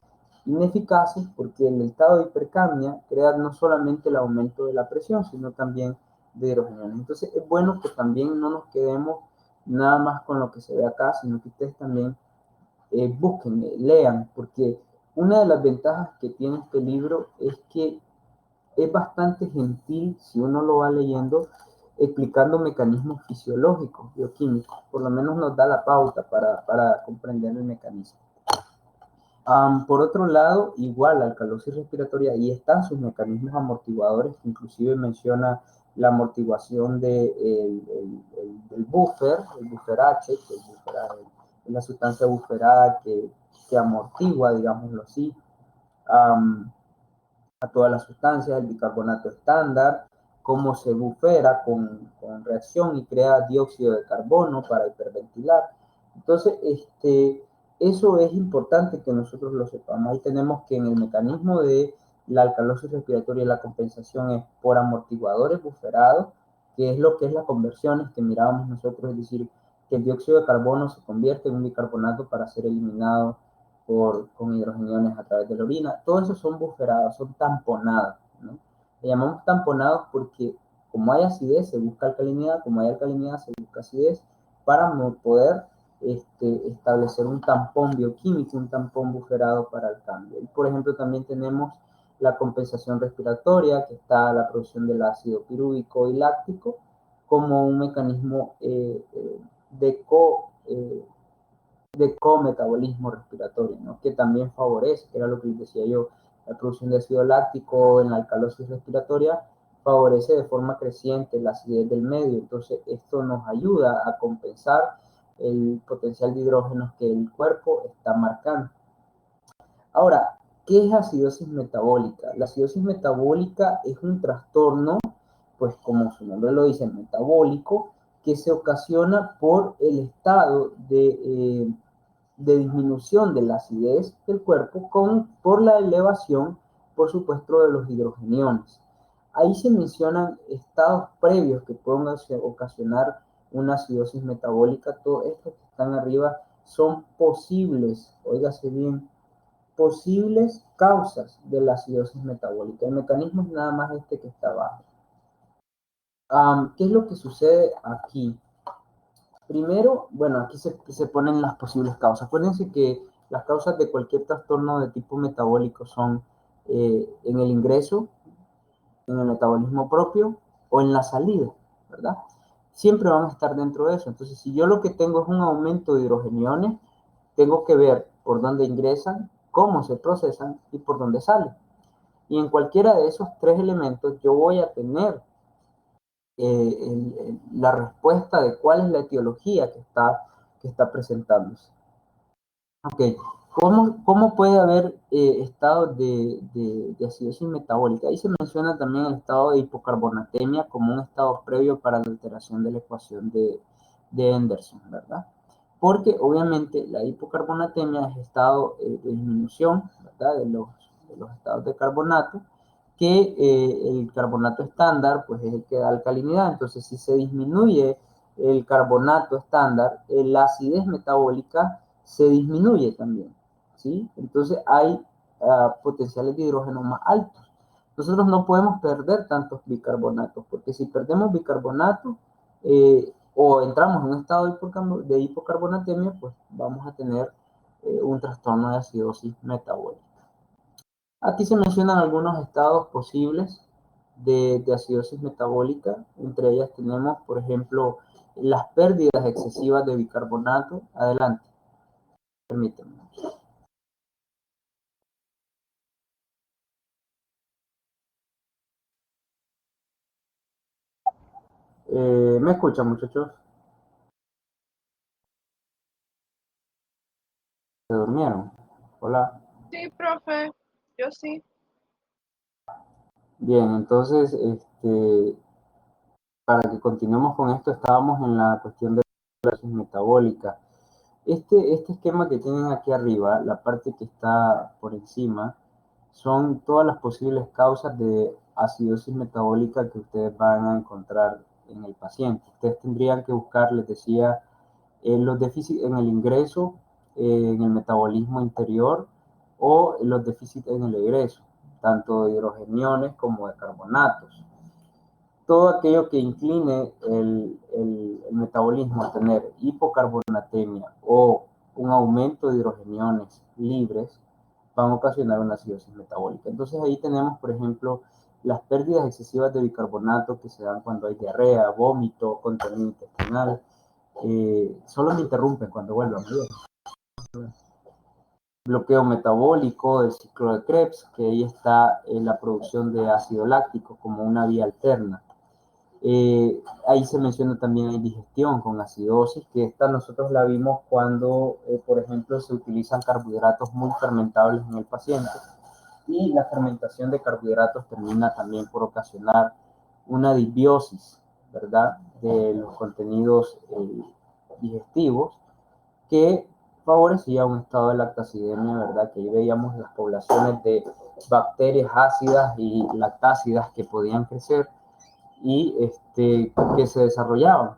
ineficaces porque el estado de hipercapnia crea no solamente el aumento de la presión, sino también de hidrogeniones. Entonces, es bueno que también no nos quedemos nada más con lo que se ve acá, sino que ustedes también busquen, lean, porque una de las ventajas que tiene este libro es que es bastante gentil si uno lo va leyendo, explicando mecanismos fisiológicos, bioquímicos. Por lo menos nos da la pauta para comprender el mecanismo. Por otro lado, igual la alcalosis respiratoria, ahí están sus mecanismos amortiguadores, que inclusive menciona la amortiguación del buffer, el buffer H, que es es la sustancia buferada que amortigua, digámoslo así, a todas las sustancias, el bicarbonato estándar, cómo se bufera con reacción y crea dióxido de carbono para hiperventilar. Entonces, eso es importante que nosotros lo sepamos. Ahí tenemos que en el mecanismo de la alcalosis respiratoria y la compensación es por amortiguadores buferados, que es lo que es las conversiones que mirábamos nosotros, es decir, que el dióxido de carbono se convierte en un bicarbonato para ser eliminado con hidrogeniones a través de la orina. Todo eso son buferados, son tamponados, ¿no? Le llamamos tamponados porque como hay acidez, se busca alcalinidad, como hay alcalinidad, se busca acidez, para poder establecer un tampón bioquímico, un tampón buferado para el cambio. Y por ejemplo, también tenemos la compensación respiratoria, que está la producción del ácido pirúvico y láctico, como un mecanismo de cometabolismo respiratorio, ¿no? Que también favorece, que era lo que les decía yo, la producción de ácido láctico en la alcalosis respiratoria favorece de forma creciente la acidez del medio. Entonces, esto nos ayuda a compensar el potencial de hidrógenos que el cuerpo está marcando. Ahora, ¿qué es acidosis metabólica? La acidosis metabólica es un trastorno, pues como su nombre lo dice, metabólico, que se ocasiona por el estado de disminución de la acidez del cuerpo por la elevación, por supuesto, de los hidrogeniones. Ahí se mencionan estados previos que pueden ocasionar una acidosis metabólica. Todos estos que están arriba son posibles, óigase bien, posibles causas de la acidosis metabólica. El mecanismo es nada más este que está abajo. ¿Qué es lo que sucede aquí? Primero, bueno, aquí se ponen las posibles causas. Acuérdense que las causas de cualquier trastorno de tipo metabólico son en el ingreso, en el metabolismo propio o en la salida, ¿verdad? Siempre van a estar dentro de eso. Entonces, si yo lo que tengo es un aumento de hidrogeniones, tengo que ver por dónde ingresan, cómo se procesan y por dónde salen. Y en cualquiera de esos tres elementos yo voy a tener la respuesta de cuál es la etiología que está presentándose. Ok, ¿cómo puede haber estados de acidosis metabólica? Ahí se menciona también el estado de hipocarbonatemia como un estado previo para la alteración de la ecuación de Anderson, ¿verdad? Porque obviamente la hipocarbonatemia es estado de disminución, ¿verdad? De los estados de carbonato, que el carbonato estándar pues es el que da alcalinidad. Entonces, si se disminuye el carbonato estándar, la acidez metabólica se disminuye también, ¿sí? Entonces hay potenciales de hidrógeno más altos. Nosotros no podemos perder tantos bicarbonatos, porque si perdemos bicarbonato o entramos en un estado de hipocarbonatemia, pues vamos a tener un trastorno de acidosis metabólica. Aquí se mencionan algunos estados posibles de acidosis metabólica. Entre ellas tenemos, por ejemplo, las pérdidas excesivas de bicarbonato. Adelante, permítanme. ¿Me escuchan, muchachos? ¿Se durmieron? Hola. Sí, profe, yo sí. Bien, entonces, para que continuemos con esto, estábamos en la cuestión de la acidosis metabólica. Este esquema que tienen aquí arriba, la parte que está por encima, son todas las posibles causas de acidosis metabólica que ustedes van a encontrar en el paciente. Ustedes tendrían que buscar, les decía, los déficits en el ingreso, en el metabolismo interior o los déficits en el egreso, tanto de hidrogeniones como de carbonatos. Todo aquello que incline el metabolismo a tener hipocarbonatemia o un aumento de hidrogeniones libres van a ocasionar una acidosis metabólica. Entonces ahí tenemos, por ejemplo, las pérdidas excesivas de bicarbonato que se dan cuando hay diarrea, vómito, contenido intestinal. Solo me interrumpen cuando vuelvan. Bloqueo metabólico del ciclo de Krebs, que ahí está la producción de ácido láctico como una vía alterna. Ahí se menciona también la indigestión con acidosis, que esta nosotros la vimos cuando, por ejemplo, se utilizan carbohidratos muy fermentables en el paciente y la fermentación de carbohidratos termina también por ocasionar una disbiosis, ¿verdad?, de los contenidos digestivos que favorecía un estado de lactacidemia, ¿verdad?, que ahí veíamos las poblaciones de bacterias ácidas y lactácidas que podían crecer y que se desarrollaban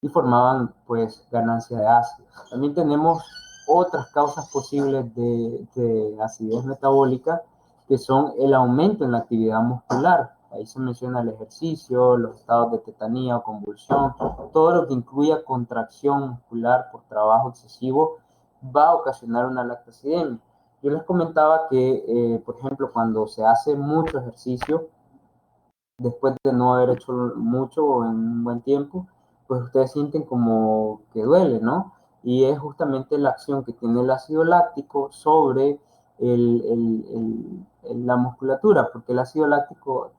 y formaban pues ganancia de ácidos. También tenemos otras causas posibles de acidez metabólica que son el aumento en la actividad muscular. Ahí se menciona el ejercicio, los estados de tetanía o convulsión, todo lo que incluya contracción muscular por trabajo excesivo va a ocasionar una lactacidemia. Yo les comentaba que, por ejemplo, cuando se hace mucho ejercicio, después de no haber hecho mucho en un buen tiempo, pues ustedes sienten como que duele, ¿no? Y es justamente la acción que tiene el ácido láctico sobre la musculatura, porque el ácido láctico,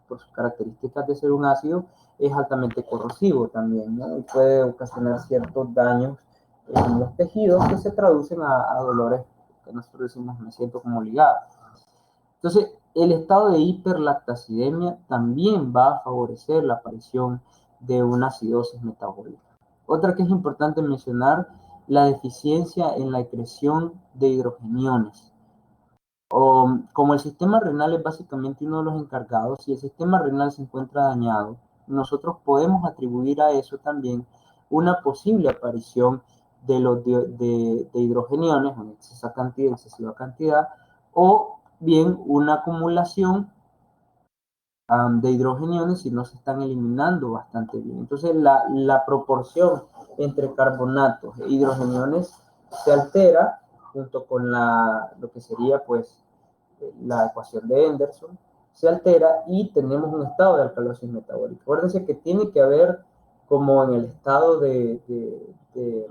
por sus características de ser un ácido, es altamente corrosivo también, ¿no? Y puede ocasionar ciertos daños en los tejidos que se traducen a dolores que nosotros decimos, me siento como ligado. Entonces, el estado de hiperlactacidemia también va a favorecer la aparición de una acidosis metabólica. Otra que es importante mencionar, la deficiencia en la excreción de hidrogeniones. Como el sistema renal es básicamente uno de los encargados, si el sistema renal se encuentra dañado, nosotros podemos atribuir a eso también una posible aparición de hidrogeniones en excesiva cantidad, o bien una acumulación de hidrogeniones si no se están eliminando bastante bien. Entonces la proporción entre carbonatos e hidrogeniones se altera junto con lo que sería pues la ecuación de Henderson, se altera y tenemos un estado de alcalosis metabólica. Acuérdense que tiene que haber, como en el estado de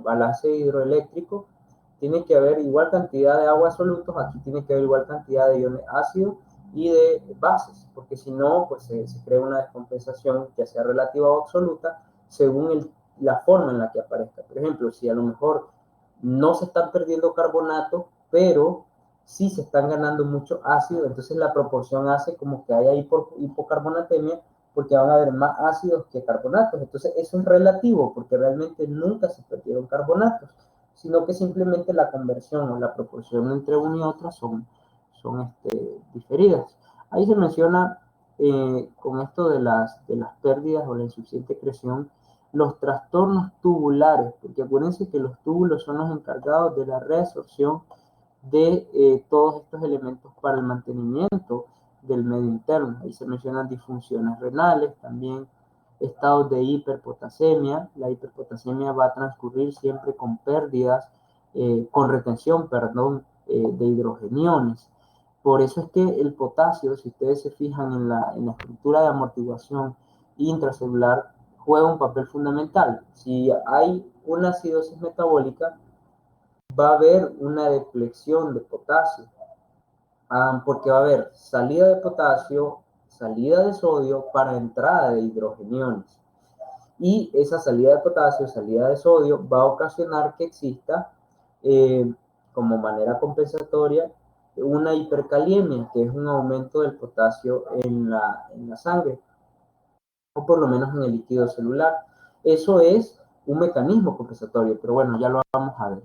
balance hidroeléctrico, tiene que haber igual cantidad de agua solutos, aquí tiene que haber igual cantidad de iones ácidos y de bases, porque si no, pues se crea una descompensación, ya sea relativa o absoluta, según la forma en la que aparezca. Por ejemplo, si a lo mejor no se están perdiendo carbonatos, pero sí se están ganando mucho ácido, entonces la proporción hace como que haya hipocarbonatemia, porque van a haber más ácidos que carbonatos. Entonces eso es relativo, porque realmente nunca se perdieron carbonatos, sino que simplemente la conversión o la proporción entre uno y otro son diferidas. Ahí se menciona con esto de las pérdidas o la insuficiente excreción, los trastornos tubulares, porque acuérdense que los túbulos son los encargados de la reabsorción de todos estos elementos para el mantenimiento del medio interno. Ahí se mencionan disfunciones renales, también estados de hiperpotasemia. La hiperpotasemia va a transcurrir siempre con pérdidas, con retención, perdón, de hidrogeniones. Por eso es que el potasio, si ustedes se fijan en la estructura de amortiguación intracelular, juega un papel fundamental. Si hay una acidosis metabólica, va a haber una depleción de potasio, porque va a haber salida de potasio, salida de sodio para entrada de hidrogeniones. Y esa salida de potasio, salida de sodio, va a ocasionar que exista, como manera compensatoria, una hipercaliemia, que es un aumento del potasio en la sangre, o por lo menos en el líquido celular. Eso es un mecanismo compensatorio, pero bueno, ya lo vamos a ver.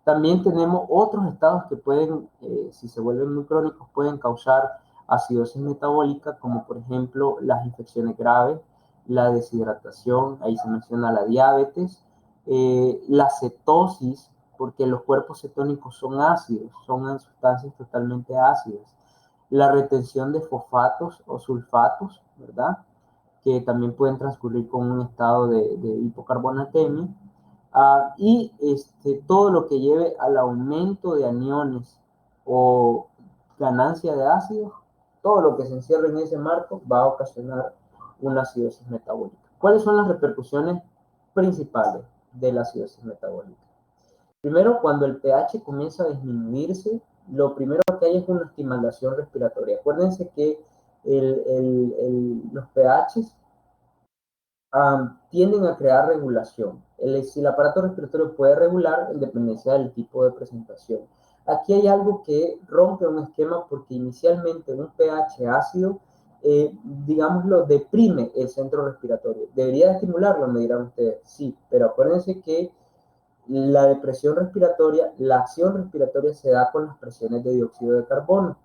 También tenemos otros estados que pueden, si se vuelven muy crónicos, pueden causar acidosis metabólica, como por ejemplo las infecciones graves, la deshidratación, ahí se menciona la diabetes, la cetosis, porque los cuerpos cetónicos son ácidos, son sustancias totalmente ácidas, la retención de fosfatos o sulfatos, ¿verdad?, que también pueden transcurrir con un estado de hipocarbonatemia. Y todo lo que lleve al aumento de aniones o ganancia de ácidos, todo lo que se encierre en ese marco va a ocasionar una acidosis metabólica. ¿Cuáles son las repercusiones principales de la acidosis metabólica? Primero, cuando el pH comienza a disminuirse, lo primero que hay es una estimulación respiratoria. Acuérdense que los pHs tienden a crear regulación. Si el aparato respiratorio puede regular en dependencia del tipo de presentación. Aquí hay algo que rompe un esquema porque inicialmente un pH ácido, digámoslo, deprime el centro respiratorio. ¿Debería estimularlo? Me dirán ustedes. Sí, pero acuérdense que la depresión respiratoria, la acción respiratoria se da con las presiones de dióxido de carbono.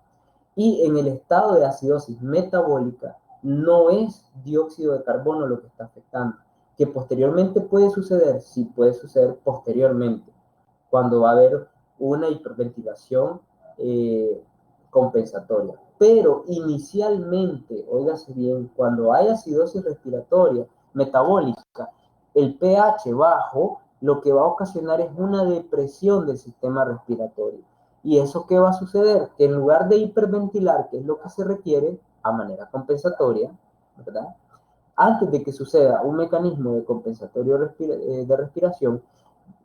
Y en el estado de acidosis metabólica no es dióxido de carbono lo que está afectando. Que posteriormente puede suceder, sí puede suceder posteriormente, cuando va a haber una hiperventilación compensatoria. Pero inicialmente, óigase bien, cuando hay acidosis respiratoria metabólica, el pH bajo lo que va a ocasionar es una depresión del sistema respiratorio. ¿Y eso qué va a suceder? Que en lugar de hiperventilar, que es lo que se requiere a manera compensatoria, ¿verdad? Antes de que suceda un mecanismo de compensatorio de respiración,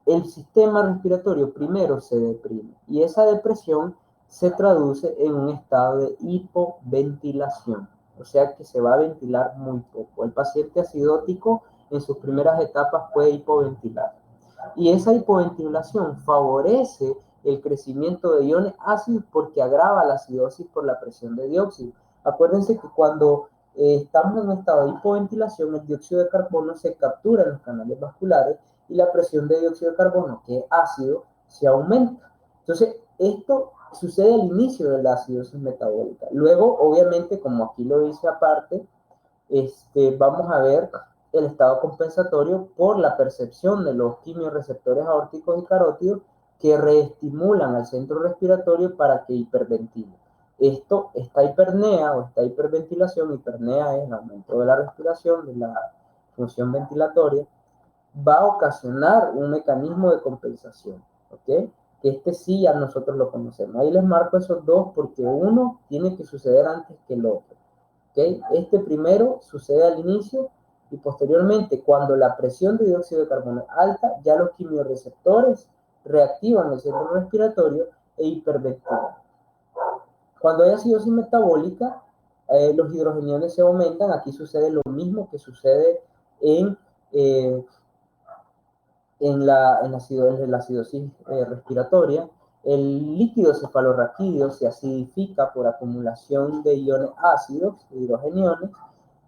el sistema respiratorio primero se deprime y esa depresión se traduce en un estado de hipoventilación, o sea que se va a ventilar muy poco. El paciente acidótico en sus primeras etapas puede hipoventilar y esa hipoventilación favorece el crecimiento de iones ácidos porque agrava la acidosis por la presión de dióxido. Acuérdense que cuando estamos en un estado de hipoventilación, el dióxido de carbono se captura en los canales vasculares y la presión de dióxido de carbono, que es ácido, se aumenta. Entonces, esto sucede al inicio de la acidosis metabólica. Luego, obviamente, como aquí lo dice aparte, vamos a ver el estado compensatorio por la percepción de los quimiorreceptores aórticos y carótidos que reestimulan al centro respiratorio para que hiperventile. Esta hipernea o esta hiperventilación, hipernea es el aumento de la respiración, de la función ventilatoria, va a ocasionar un mecanismo de compensación, ¿ok? Que sí ya nosotros lo conocemos. Ahí les marco esos dos porque uno tiene que suceder antes que el otro, ¿ok? Este primero sucede al inicio y posteriormente, cuando la presión de dióxido de carbono es alta, ya los quimiorreceptores reactivan el centro respiratorio e hiperventilan. Cuando hay acidosis metabólica, los hidrogeniones se aumentan. Aquí sucede lo mismo que sucede en la acidosis respiratoria. El líquido cefalorraquídeo se acidifica por acumulación de iones ácidos, de hidrogeniones,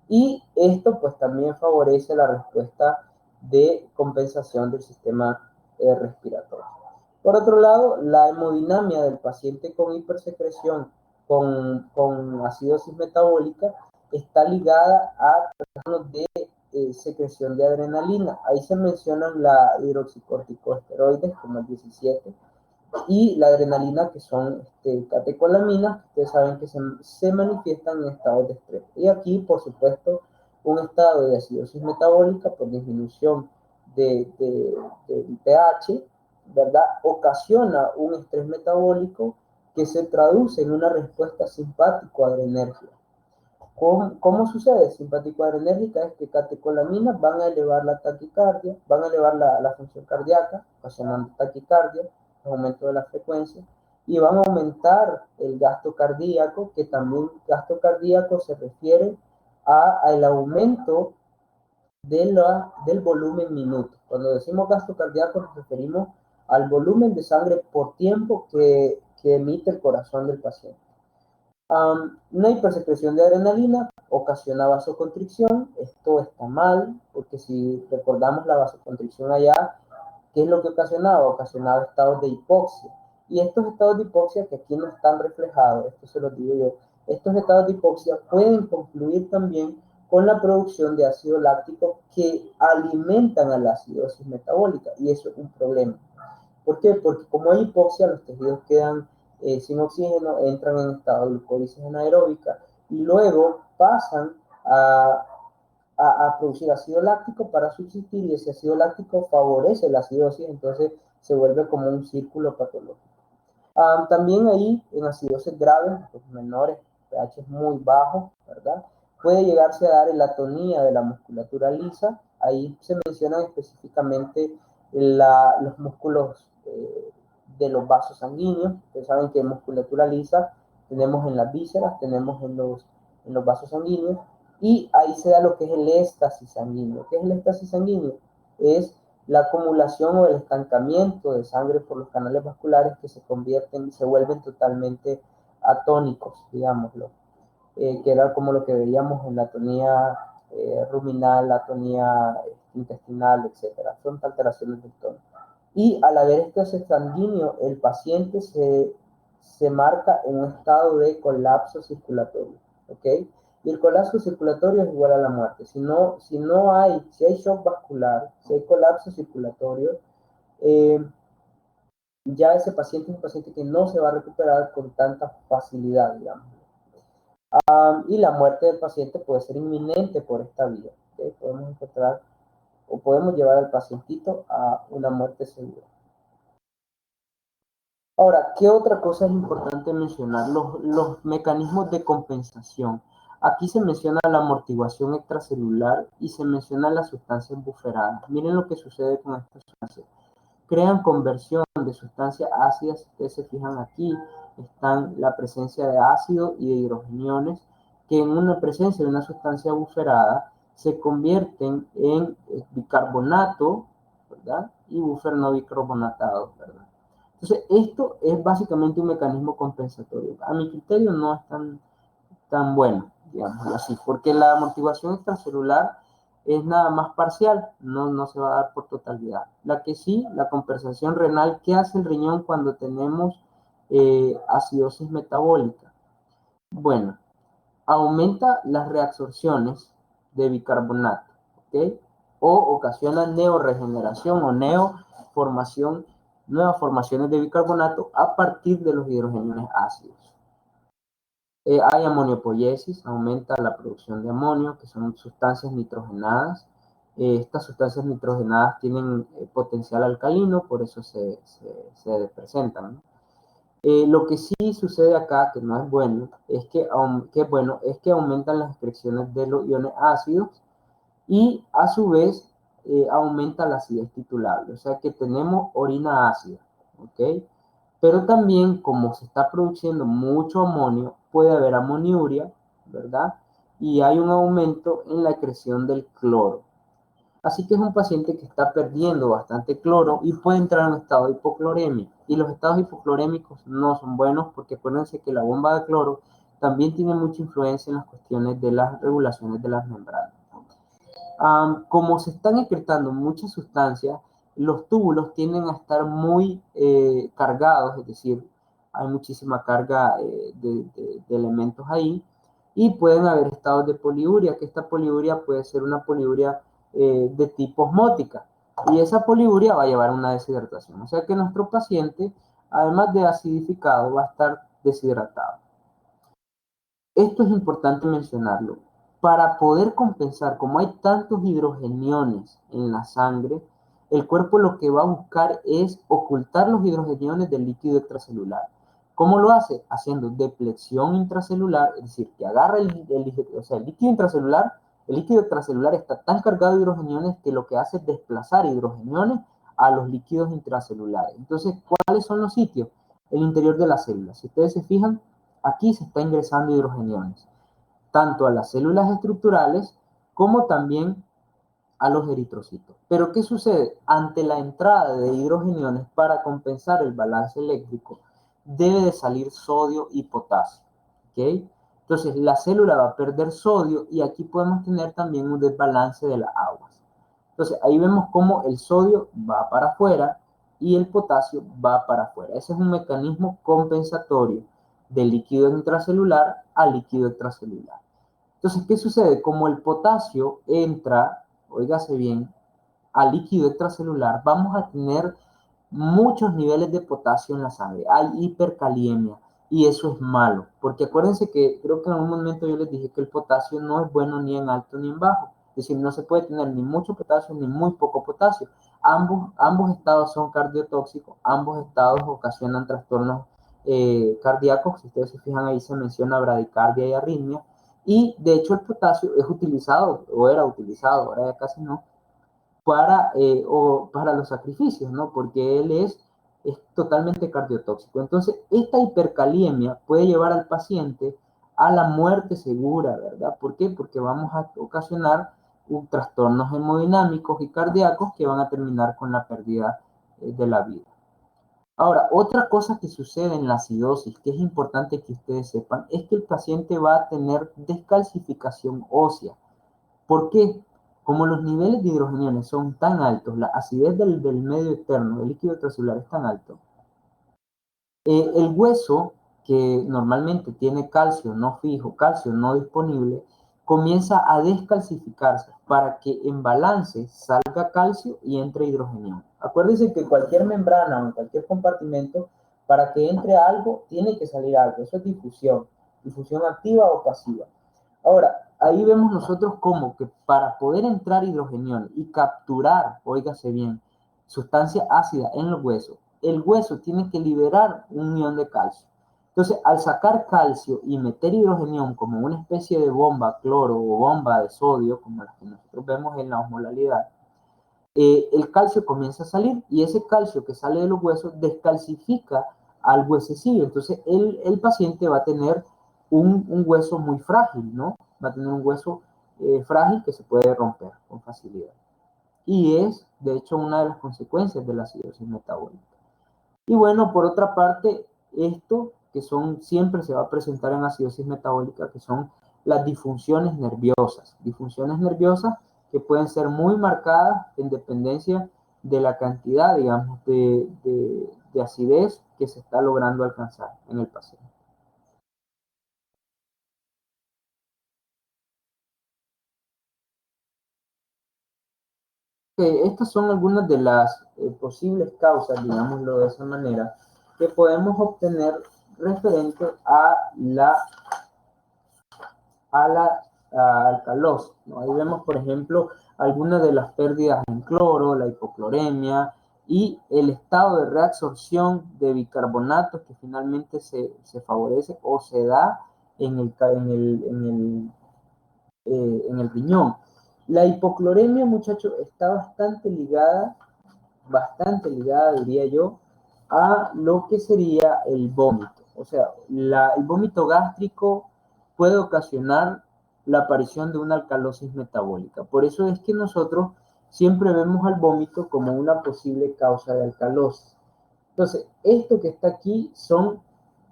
y esto pues también favorece la respuesta de compensación del sistema respiratorio. Por otro lado, la hemodinamia del paciente con hipersecreción con acidosis metabólica está ligada a trastornos de secreción de adrenalina. Ahí se mencionan la hidroxicorticosteroides como el 17 y la adrenalina, que son catecolaminas, que ustedes saben que se manifiestan en estados de estrés. Y aquí, por supuesto, un estado de acidosis metabólica por disminución del pH, ¿verdad? Ocasiona un estrés metabólico que se traduce en una respuesta simpático-adrenérgica. ¿Cómo sucede? Simpático-adrenérgica es que catecolaminas van a elevar la taquicardia, van a elevar la función cardíaca, ocasionando taquicardia, aumento de la frecuencia, y van a aumentar el gasto cardíaco, que también gasto cardíaco se refiere al aumento del volumen minuto. Cuando decimos gasto cardíaco nos referimos al volumen de sangre por tiempo que emite el corazón del paciente. Una hipersecreción de adrenalina ocasiona vasoconstricción. Esto está mal, porque si recordamos la vasoconstricción allá, ¿qué es lo que ocasionaba? Ocasionaba estados de hipoxia. Y estos estados de hipoxia, que aquí no están reflejados, esto se los digo yo, estos estados de hipoxia pueden concluir también con la producción de ácido láctico que alimentan a la acidosis metabólica, y eso es un problema. ¿Por qué? Porque como hay hipoxia, los tejidos quedan sin oxígeno, entran en estado de glucólisis anaeróbica y luego pasan a producir ácido láctico para subsistir, y ese ácido láctico favorece la acidosis, entonces se vuelve como un círculo patológico. También ahí en acidosis graves, los menores, pH muy bajo, ¿verdad? Puede llegarse a dar en la atonía de la musculatura lisa. Ahí se mencionan específicamente los músculos de los vasos sanguíneos. Ustedes saben que en musculatura lisa tenemos en las vísceras, tenemos en los vasos sanguíneos, y ahí se da lo que es el éxtasis sanguíneo. ¿Qué es el éxtasis sanguíneo? Es la acumulación o el estancamiento de sangre por los canales vasculares que se convierten, se vuelven totalmente atónicos, digámoslo, que era como lo que veíamos en la atonía ruminal, la atonía intestinal, etcétera. Son alteraciones del tono. Y al haber éxtasis sanguíneo, el paciente se marca en un estado de colapso circulatorio, ¿ok? Y el colapso circulatorio es igual a la muerte. Si hay shock vascular, si hay colapso circulatorio, ya ese paciente es un paciente que no se va a recuperar con tanta facilidad, digamos. Y la muerte del paciente puede ser inminente por esta vía, ¿okay? Podemos encontrar o podemos llevar al pacientito a una muerte segura. Ahora, ¿qué otra cosa es importante mencionar? Los mecanismos de compensación. Aquí se menciona la amortiguación extracelular y se menciona las sustancias buferadas. Miren lo que sucede con estas sustancias. Crean conversión de sustancias ácidas. Si ustedes se fijan aquí, están la presencia de ácido y de hidrogeniones que en una presencia de una sustancia buferada se convierten en bicarbonato, ¿verdad? Y búfer no bicarbonatado, ¿verdad? Entonces, esto es básicamente un mecanismo compensatorio. A mi criterio no es tan bueno, digamos así, porque la amortiguación extracelular es nada más parcial, no se va a dar por totalidad. La que sí, la compensación renal, ¿qué hace el riñón cuando tenemos acidosis metabólica? Bueno, aumenta las reabsorciones de bicarbonato, ¿ok? O ocasiona neorregeneración o nuevas formaciones de bicarbonato a partir de los hidrogeniones ácidos. Hay amoniopoiesis, aumenta la producción de amonio, que son sustancias nitrogenadas. Estas sustancias nitrogenadas tienen potencial alcalino, por eso se presentan, ¿no? Lo que sí sucede acá, que no es bueno, es que aumentan las excreciones de los iones ácidos y a su vez aumenta la acidez titulable, o sea que tenemos orina ácida, ¿ok? Pero también, como se está produciendo mucho amonio, puede haber amoniuria, ¿verdad? Y hay un aumento en la excreción del cloro. Así que es un paciente que está perdiendo bastante cloro y puede entrar en un estado de hipocloremia. Y los estados hipoclorémicos no son buenos porque acuérdense que la bomba de cloro también tiene mucha influencia en las cuestiones de las regulaciones de las membranas. Como se están excretando muchas sustancias, los túbulos tienden a estar muy cargados, es decir, hay muchísima carga de elementos ahí y pueden haber estados de poliuria, que esta poliuria puede ser una poliuria de tipo osmótica y esa poliuria va a llevar a una deshidratación. O sea que nuestro paciente, además de acidificado, va a estar deshidratado. Esto es importante mencionarlo. Para poder compensar, como hay tantos hidrogeniones en la sangre, el cuerpo lo que va a buscar es ocultar los hidrogeniones del líquido extracelular. ¿Cómo lo hace? Haciendo depleción intracelular, es decir, que agarra el líquido intracelular, el líquido extracelular está tan cargado de hidrogeniones que lo que hace es desplazar hidrogeniones a los líquidos intracelulares. Entonces, ¿cuáles son los sitios? El interior de la célula. Si ustedes se fijan, aquí se está ingresando hidrogeniones, tanto a las células estructurales como también a los eritrocitos. Pero ¿qué sucede? Ante la entrada de hidrogeniones, para compensar el balance eléctrico, debe de salir sodio y potasio, ¿ok? Entonces la célula va a perder sodio y aquí podemos tener también un desbalance de las aguas. Entonces ahí vemos cómo el sodio va para afuera y el potasio va para afuera. Ese es un mecanismo compensatorio de líquido intracelular a líquido extracelular. Entonces, ¿qué sucede? Como el potasio entra, óigase bien, al líquido extracelular, vamos a tener muchos niveles de potasio en la sangre. Hay hipercaliemia y eso es malo, porque acuérdense que creo que en algún momento yo les dije que el potasio no es bueno ni en alto ni en bajo. Es decir, no se puede tener ni mucho potasio ni muy poco potasio. Ambos estados son cardiotóxicos, ambos estados ocasionan trastornos cardíacos. Si ustedes se fijan ahí se menciona bradicardia y arritmia. Y de hecho el potasio es utilizado, o era utilizado, ahora ya casi no, para los sacrificios, ¿no? Porque él es totalmente cardiotóxico. Entonces, esta hipercaliemia puede llevar al paciente a la muerte segura, ¿verdad? ¿Por qué? Porque vamos a ocasionar trastornos hemodinámicos y cardíacos que van a terminar con la pérdida de la vida. Ahora, otra cosa que sucede en la acidosis, que es importante que ustedes sepan, es que el paciente va a tener descalcificación ósea. ¿Por qué? Como los niveles de hidrogeniones son tan altos, la acidez del medio externo, del líquido extracelular es tan alto, el hueso, que normalmente tiene calcio no fijo, calcio no disponible, comienza a descalcificarse para que en balance salga calcio y entre hidrogenión. Acuérdense que cualquier membrana o en cualquier compartimento, para que entre algo, tiene que salir algo. Eso es difusión, difusión activa o pasiva. Ahora, ahí vemos nosotros cómo que para poder entrar hidrogenión y capturar, óigase bien, sustancia ácida en los huesos, el hueso tiene que liberar un ion de calcio. Entonces, al sacar calcio y meter hidrogenión como una especie de bomba cloro o bomba de sodio, como las que nosotros vemos en la osmolalidad, el calcio comienza a salir y ese calcio que sale de los huesos descalcifica al huesecillo. Entonces, el paciente va a tener un hueso muy frágil, ¿no? Va a tener un hueso frágil que se puede romper con facilidad. Y es, de hecho, una de las consecuencias de la acidosis metabólica. Y bueno, por otra parte, esto que siempre se va a presentar en acidosis metabólica, que son las disfunciones nerviosas que pueden ser muy marcadas en dependencia de la cantidad, digamos, de acidez que se está logrando alcanzar en el paciente. Estas son algunas de las posibles causas, digámoslo de esa manera, que podemos obtener referente a la alcalosis, ¿no? Ahí vemos, por ejemplo, algunas de las pérdidas en cloro, la hipocloremia y el estado de reabsorción de bicarbonatos que finalmente se favorece o se da en el riñón. La hipocloremia, muchachos, está bastante ligada, diría yo, a lo que sería el vómito. O sea, el vómito gástrico puede ocasionar la aparición de una alcalosis metabólica. Por eso es que nosotros siempre vemos al vómito como una posible causa de alcalosis. Entonces, esto que está aquí son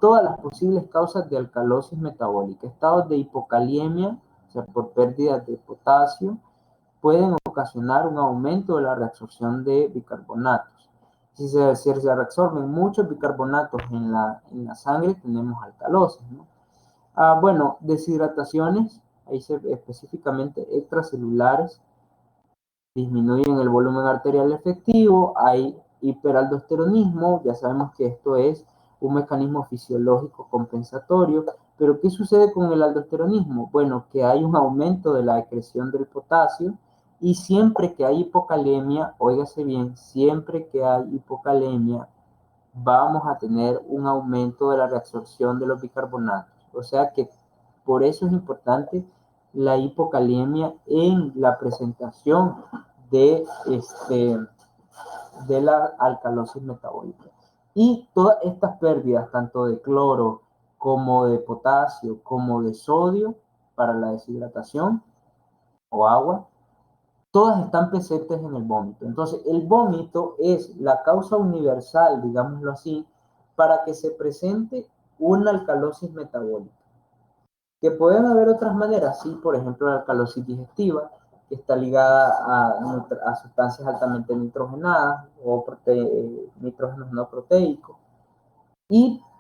todas las posibles causas de alcalosis metabólica. Estados de hipocaliemia, o sea, por pérdida de potasio, pueden ocasionar un aumento de la reabsorción de bicarbonatos. Si se reabsorben muchos bicarbonatos en la sangre, tenemos alcalosis, ¿no? Bueno, deshidrataciones, ahí específicamente extracelulares, disminuyen el volumen arterial efectivo, hay hiperaldosteronismo, ya sabemos que esto es un mecanismo fisiológico compensatorio, pero ¿qué sucede con el aldosteronismo? Bueno, que hay un aumento de la excreción del potasio y siempre que hay hipocalemia, óigase bien, siempre que hay hipocalemia, vamos a tener un aumento de la reabsorción de los bicarbonatos. O sea que por eso es importante la hipocalemia en la presentación de, de la alcalosis metabólica. Y todas estas pérdidas, tanto de cloro como de potasio, como de sodio para la deshidratación o agua, todas están presentes en el vómito. Entonces, el vómito es la causa universal, digámoslo así, para que se presente una alcalosis metabólica. Que pueden haber otras maneras, sí, por ejemplo, la alcalosis digestiva, que está ligada a sustancias altamente nitrogenadas o nitrógenos no proteicos.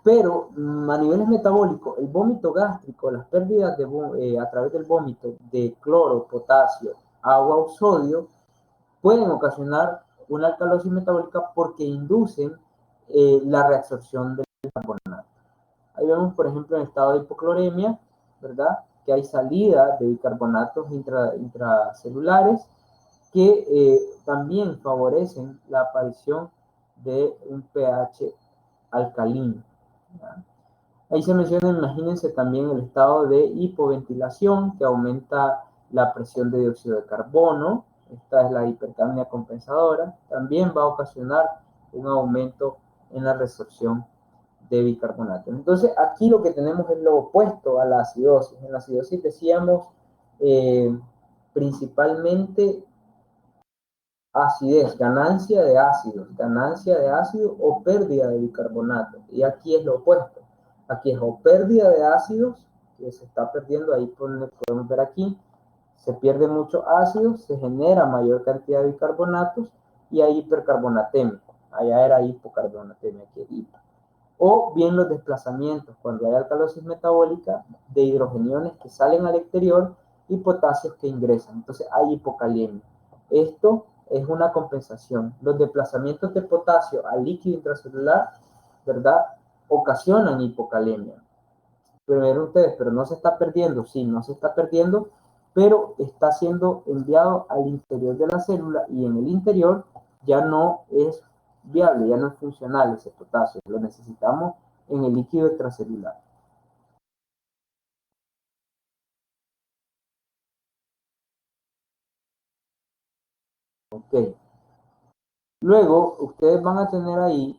Pero a niveles metabólicos, el vómito gástrico, las pérdidas a través del vómito de cloro, potasio, agua o sodio, pueden ocasionar una alcalosis metabólica porque inducen la reabsorción del bicarbonato. Ahí vemos, por ejemplo, en estado de hipocloremia, ¿verdad? Que hay salida de bicarbonatos intracelulares que también favorecen la aparición de un pH alcalino, ¿verdad? Ahí se menciona, imagínense también el estado de hipoventilación que aumenta la presión de dióxido de carbono. Esta es la hipercapnia compensadora. También va a ocasionar un aumento en la resorción de bicarbonato. Entonces, aquí lo que tenemos es lo opuesto a la acidosis. En la acidosis decíamos principalmente acidez, ganancia de ácido o pérdida de bicarbonato. Y aquí es lo opuesto. Aquí es o pérdida de ácidos, que se está perdiendo, ahí podemos ver aquí, se pierde mucho ácido, se genera mayor cantidad de bicarbonatos y hay hipercarbonatemia. Allá era hipocarbonatemia, aquí es hipo. O bien los desplazamientos, cuando hay alcalosis metabólica de hidrogeniones que salen al exterior y potasios que ingresan. Entonces hay hipocalemia. Esto es una compensación. Los desplazamientos de potasio al líquido intracelular, ¿verdad?, ocasionan hipocalemia. Pero ven ustedes, pero no se está perdiendo. Sí, no se está perdiendo, pero está siendo enviado al interior de la célula y en el interior ya no es viable, ya no es funcional ese potasio. Lo necesitamos en el líquido extracelular. Ok. Luego, ustedes van a tener ahí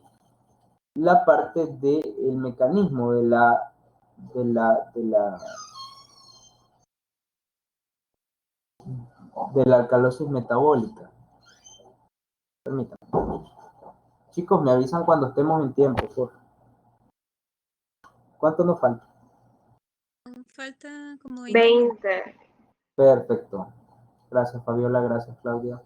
la parte del mecanismo de la alcalosis metabólica. Permítanme. Chicos, me avisan cuando estemos en tiempo, por favor. ¿Cuánto nos falta? Falta como 20 minutos. 20. Perfecto. Gracias, Fabiola. Gracias, Claudia.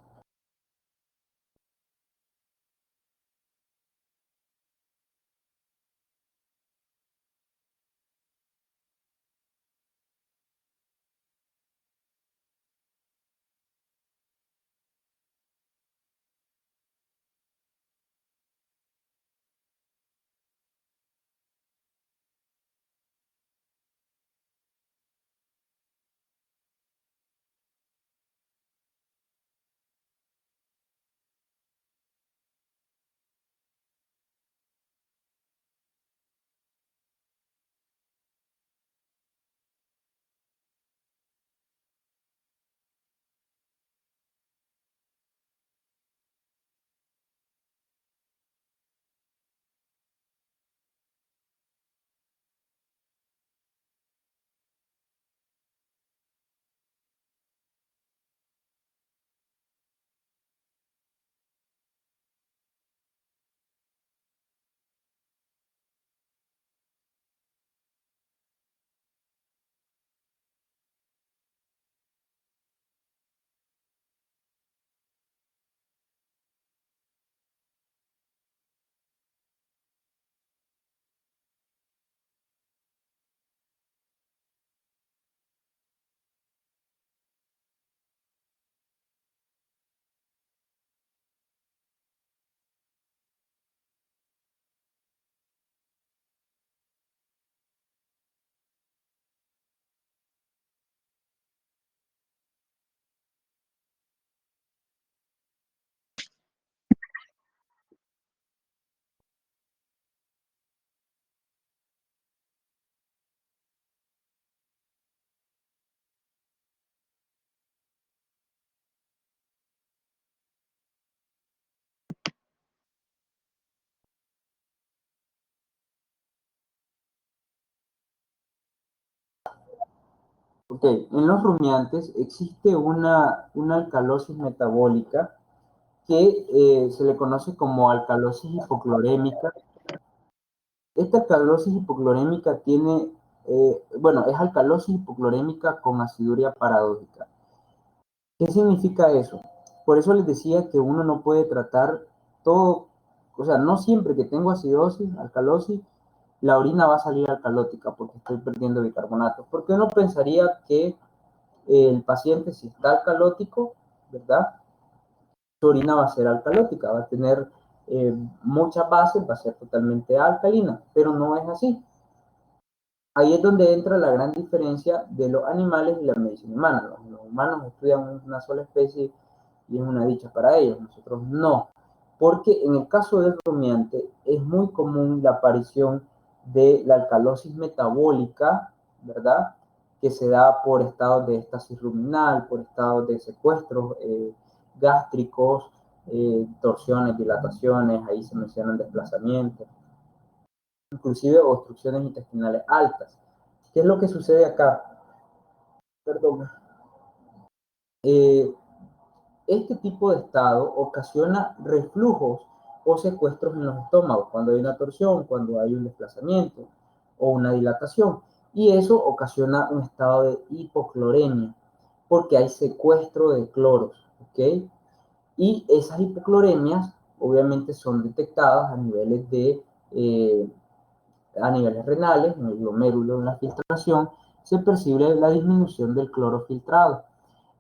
Ok, en los rumiantes existe una alcalosis metabólica que se le conoce como alcalosis hipoclorémica. Esta alcalosis hipoclorémica tiene, bueno, es alcalosis hipoclorémica con aciduria paradójica. ¿Qué significa eso? Por eso les decía que uno no puede tratar todo, o sea, no siempre que tengo acidosis, alcalosis, la orina va a salir alcalótica porque estoy perdiendo bicarbonato. Porque uno pensaría que el paciente, si está alcalótico, ¿verdad?, su orina va a ser alcalótica, va a tener muchas bases, va a ser totalmente alcalina, pero no es así. Ahí es donde entra la gran diferencia de los animales y la medicina humana. Los humanos estudian una sola especie y es una dicha para ellos, nosotros no. Porque en el caso del rumiante es muy común la aparición de la alcalosis metabólica, ¿verdad?, que se da por estados de estasis ruminal, por estados de secuestros gástricos, torsiones, dilataciones, ahí se mencionan desplazamientos. inclusive obstrucciones intestinales altas. ¿Qué es lo que sucede acá? Perdón. Este tipo de estado ocasiona reflujos o secuestros en los estómagos, cuando hay una torsión, cuando hay un desplazamiento o una dilatación. Y eso ocasiona un estado de hipocloremia, porque hay secuestro de cloros, ¿ok? Y esas hipocloremias obviamente son detectadas a niveles a niveles renales, en el glomérulo, en la filtración, se percibe la disminución del cloro filtrado.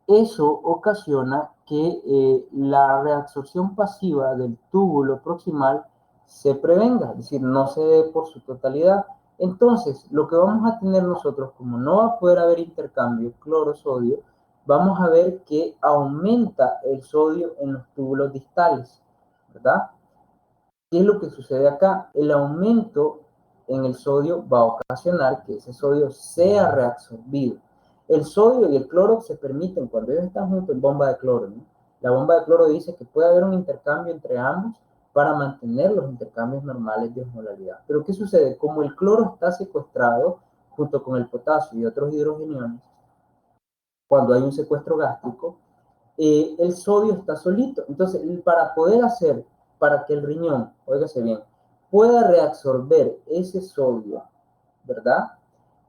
Eso ocasiona que la reabsorción pasiva del túbulo proximal se prevenga, es decir, no se dé por su totalidad. Entonces, lo que vamos a tener nosotros, como no va a poder haber intercambio cloro-sodio, vamos a ver que aumenta el sodio en los túbulos distales, ¿verdad? ¿Qué es lo que sucede acá? El aumento en el sodio va a ocasionar que ese sodio sea reabsorbido. El sodio y el cloro se permiten cuando ellos están juntos en bomba de cloro, ¿no? La bomba de cloro dice que puede haber un intercambio entre ambos para mantener los intercambios normales de osmolaridad. Pero ¿qué sucede? Como el cloro está secuestrado junto con el potasio y otros hidrogeniones, cuando hay un secuestro gástrico, el sodio está solito. Entonces, para que el riñón, óigase bien, pueda reabsorber ese sodio, ¿verdad?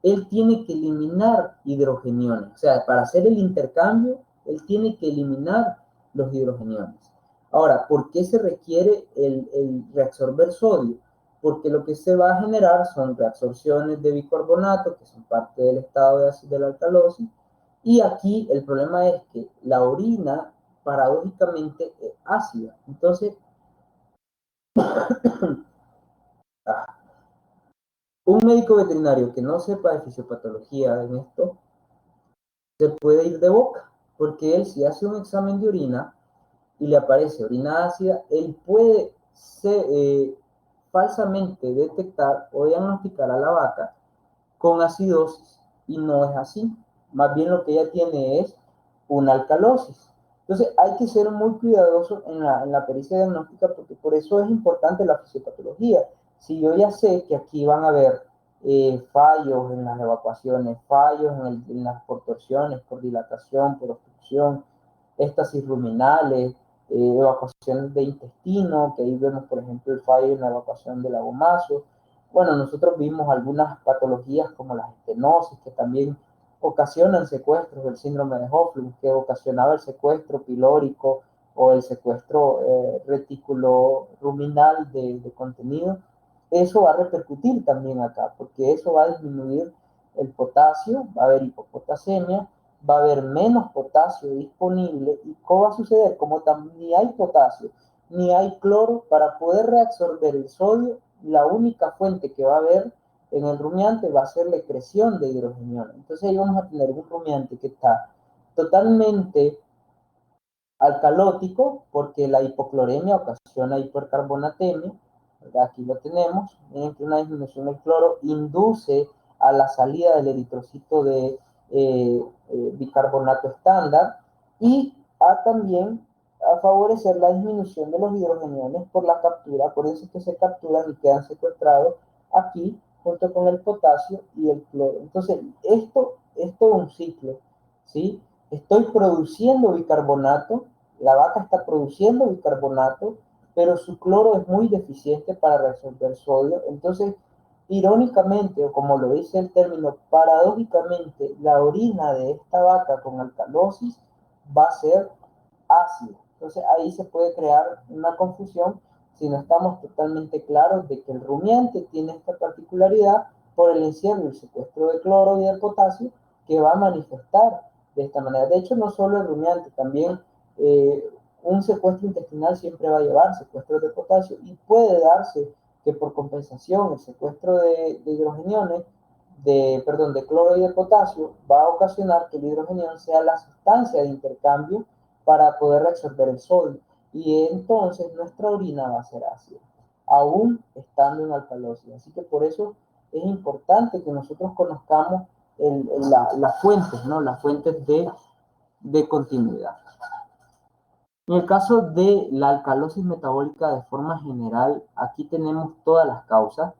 Él tiene que eliminar hidrogeniones. O sea, para hacer el intercambio, él tiene que eliminar los hidrogeniones. Ahora, ¿por qué se requiere el reabsorber sodio? Porque lo que se va a generar son reabsorciones de bicarbonato, que son parte del estado de la alcalosis, y aquí el problema es que la orina, paradójicamente, es ácida. Entonces, un médico veterinario que no sepa de fisiopatología en esto, se puede ir de boca, porque él si hace un examen de orina y le aparece orina ácida, él puede falsamente detectar o diagnosticar a la vaca con acidosis y no es así. Más bien lo que ella tiene es una alcalosis. Entonces hay que ser muy cuidadoso en la pericia diagnóstica porque por eso es importante la fisiopatología. Si yo ya sé que aquí van a haber fallos en las evacuaciones, fallos en las por torsiones, por dilatación, por obstrucción, éstasis ruminales, evacuaciones de intestino, que ahí vemos por ejemplo el fallo en la evacuación del agomazo. Bueno, nosotros vimos algunas patologías como las estenosis, que también ocasionan secuestros del síndrome de Hoffman, que ocasionaba el secuestro pilórico o el secuestro retículo ruminal de contenido. Eso va a repercutir también acá, porque eso va a disminuir el potasio, va a haber hipopotasemia, va a haber menos potasio disponible. ¿Y cómo va a suceder? Como ni hay potasio, ni hay cloro, para poder reabsorber el sodio, la única fuente que va a haber en el rumiante va a ser la excreción de hidrogeniones. Entonces ahí vamos a tener un rumiante que está totalmente alcalótico, porque la hipocloremia ocasiona hipercarbonatemia, ¿verdad? Aquí lo tenemos, miren que una disminución del cloro induce a la salida del eritrocito de bicarbonato estándar y también a favorecer la disminución de los hidrogeniones por la captura, por eso es que se capturan y quedan secuestrados aquí junto con el potasio y el cloro. Entonces, esto es todo un ciclo, ¿sí? Estoy produciendo bicarbonato, la vaca está produciendo bicarbonato, pero su cloro es muy deficiente para resolver sodio. Entonces, irónicamente, o como lo dice el término, paradójicamente, la orina de esta vaca con alcalosis va a ser ácida. Entonces, ahí se puede crear una confusión si no estamos totalmente claros de que el rumiante tiene esta particularidad por el encierro y el secuestro de cloro y de potasio que va a manifestar de esta manera. De hecho, no solo el rumiante, también un secuestro intestinal siempre va a llevar secuestro de potasio y puede darse que por compensación el secuestro de hidrogeniones, de cloro y de potasio, va a ocasionar que el hidrogenión sea la sustancia de intercambio para poder reabsorber el sodio. Y entonces nuestra orina va a ser ácida, aún estando en alcalosis. Así que por eso es importante que nosotros conozcamos las fuentes, ¿no? Las fuentes de continuidad. En el caso de la alcalosis metabólica de forma general, aquí tenemos todas las causas.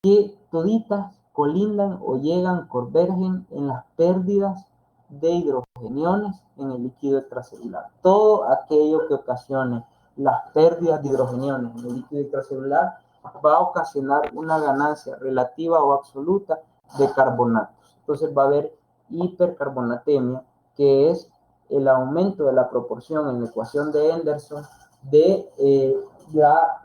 que toditas colindan o llegan, convergen en las pérdidas de hidrogeniones en el líquido extracelular. Todo aquello que ocasione las pérdidas de hidrogeniones en el líquido extracelular va a ocasionar una ganancia relativa o absoluta de carbonatos. Entonces va a haber hipercarbonatemia, que es el aumento de la proporción en la ecuación de Henderson de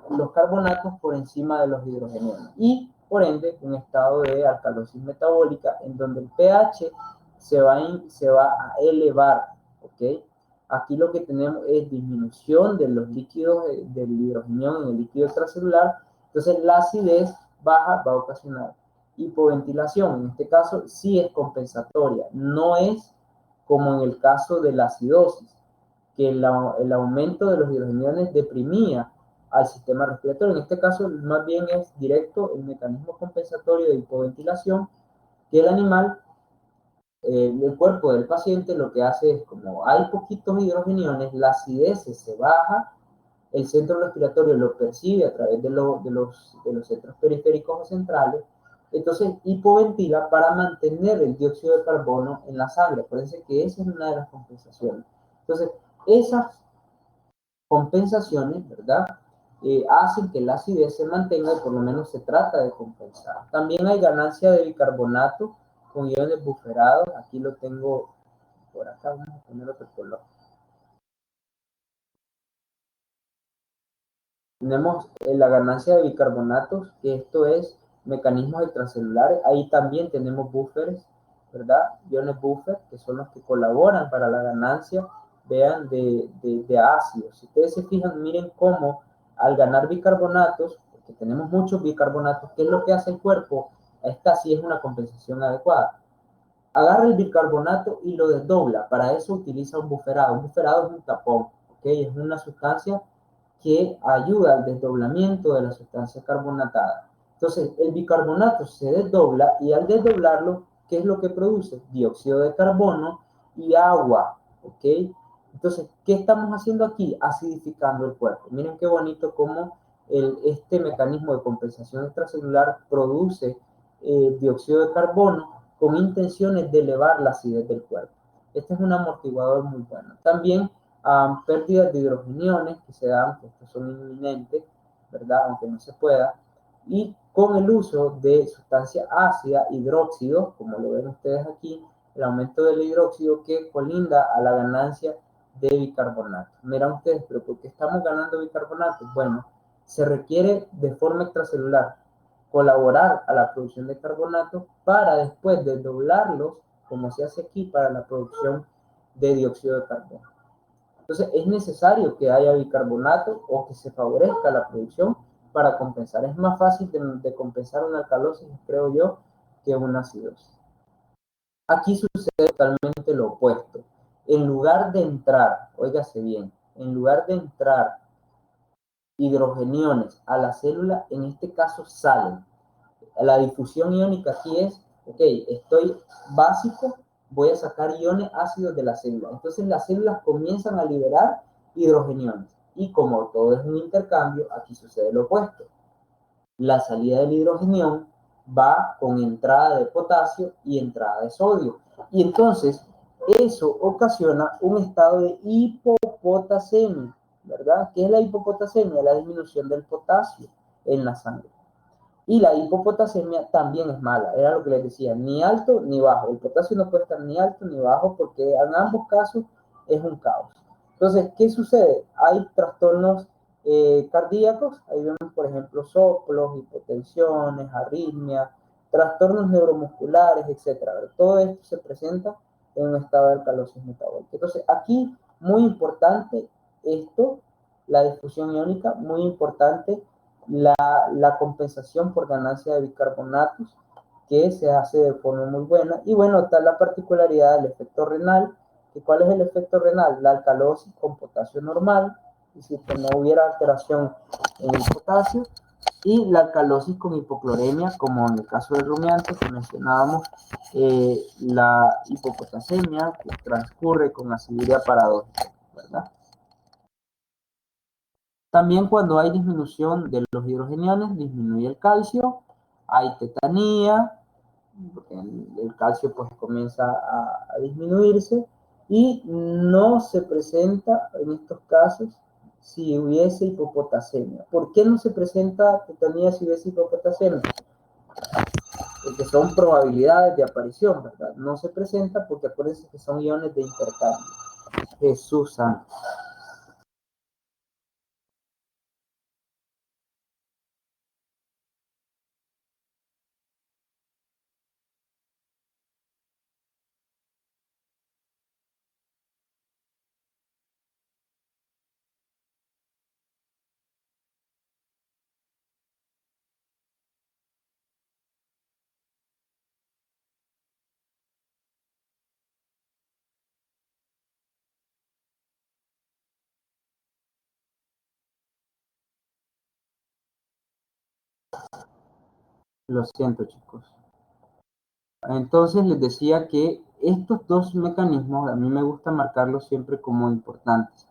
los carbonatos por encima de los hidrogeniones. Y por ende, un estado de alcalosis metabólica en donde el pH se va a elevar, ¿ok? Aquí lo que tenemos es disminución de los líquidos del hidrogenión en el líquido extracelular. Entonces la acidez baja va a ocasionar hipoventilación. En este caso sí es compensatoria, no es como en el caso de la acidosis, que el aumento de los hidrogeniones deprimía al sistema respiratorio. En este caso, más bien es directo el mecanismo compensatorio de hipoventilación, que el animal, el cuerpo del paciente lo que hace es, como hay poquitos hidrogeniones, la acidez se baja, el centro respiratorio lo percibe a través de los centros periféricos o centrales, entonces hipoventila para mantener el dióxido de carbono en la sangre. Acuérdense que esa es una de las compensaciones. Entonces, esas compensaciones, ¿verdad? Hacen que la acidez se mantenga y por lo menos se trata de compensar. También hay ganancia de bicarbonato con iones buferados. Aquí lo tengo por acá, vamos a poner otro color. Tenemos la ganancia de bicarbonatos, que esto es mecanismos extracelulares. Ahí también tenemos buffers, ¿verdad? Iones buffer, que son los que colaboran para la ganancia, vean, de ácidos. Si ustedes se fijan, miren cómo al ganar bicarbonatos, porque tenemos muchos bicarbonatos, ¿qué es lo que hace el cuerpo? Esta sí es una compensación adecuada. Agarra el bicarbonato y lo desdobla. Para eso utiliza un bufferado. Un bufferado es un tapón, ¿ok? Es una sustancia que ayuda al desdoblamiento de la sustancia carbonatada. Entonces, el bicarbonato se desdobla y al desdoblarlo, ¿qué es lo que produce? Dióxido de carbono y agua, ¿ok? Entonces, ¿qué estamos haciendo aquí? Acidificando el cuerpo. Miren qué bonito cómo este mecanismo de compensación extracelular produce dióxido de carbono con intenciones de elevar la acidez del cuerpo. Este es un amortiguador muy bueno. También pérdidas de hidrogeniones que se dan, que estos son inminentes, ¿verdad? Aunque no se pueda, y con el uso de sustancia ácida, hidróxido, como lo ven ustedes aquí, el aumento del hidróxido que colinda a la ganancia de bicarbonato. Miren ustedes, pero ¿por qué estamos ganando bicarbonato? Bueno, se requiere de forma extracelular colaborar a la producción de carbonato para después desdoblarlos, como se hace aquí, para la producción de dióxido de carbono. Entonces, es necesario que haya bicarbonato o que se favorezca la producción para compensar. Es más fácil de compensar una alcalosis, creo yo, que una acidosis. Aquí sucede totalmente lo opuesto. En lugar de entrar, óigase bien, en lugar de entrar hidrogeniones a la célula, en este caso salen. La difusión iónica aquí es, ok, estoy básico, voy a sacar iones ácidos de la célula. Entonces las células comienzan a liberar hidrogeniones. Y como todo es un intercambio, aquí sucede lo opuesto. La salida del hidrogenión va con entrada de potasio y entrada de sodio. Y entonces eso ocasiona un estado de hipopotasemia, ¿verdad? ¿Qué es la hipopotasemia? La disminución del potasio en la sangre. Y la hipopotasemia también es mala, era lo que les decía, ni alto ni bajo. El potasio no puede estar ni alto ni bajo porque en ambos casos es un caos. Entonces, ¿qué sucede? Hay trastornos cardíacos, ahí vemos, por ejemplo, soplos, hipotensiones, arritmias, trastornos neuromusculares, etc. Todo esto se presenta en un estado de alcalosis metabólica. Entonces, aquí, muy importante esto, la difusión iónica, muy importante la compensación por ganancia de bicarbonatos, que se hace de forma muy buena. Y bueno, está la particularidad del efecto renal, que ¿cuál es el efecto renal? La alcalosis con potasio normal, es decir, que no hubiera alteración en el potasio, y la alcalosis con hipocloremia, como en el caso del rumiante que mencionábamos, la hipopotasemia que transcurre con aciduria paradójica, ¿verdad? También cuando hay disminución de los hidrogeniones, disminuye el calcio, hay tetanía, porque el calcio pues comienza a disminuirse, y no se presenta en estos casos si hubiese hipopotasemia. ¿Por qué no se presenta tetanía si hubiese hipopotasemia? Porque son probabilidades de aparición, ¿verdad? No se presenta porque acuérdense que son iones de intercambio. Jesús santo. Lo siento, chicos. Entonces les decía que estos dos mecanismos a mí me gusta marcarlos siempre como importantes.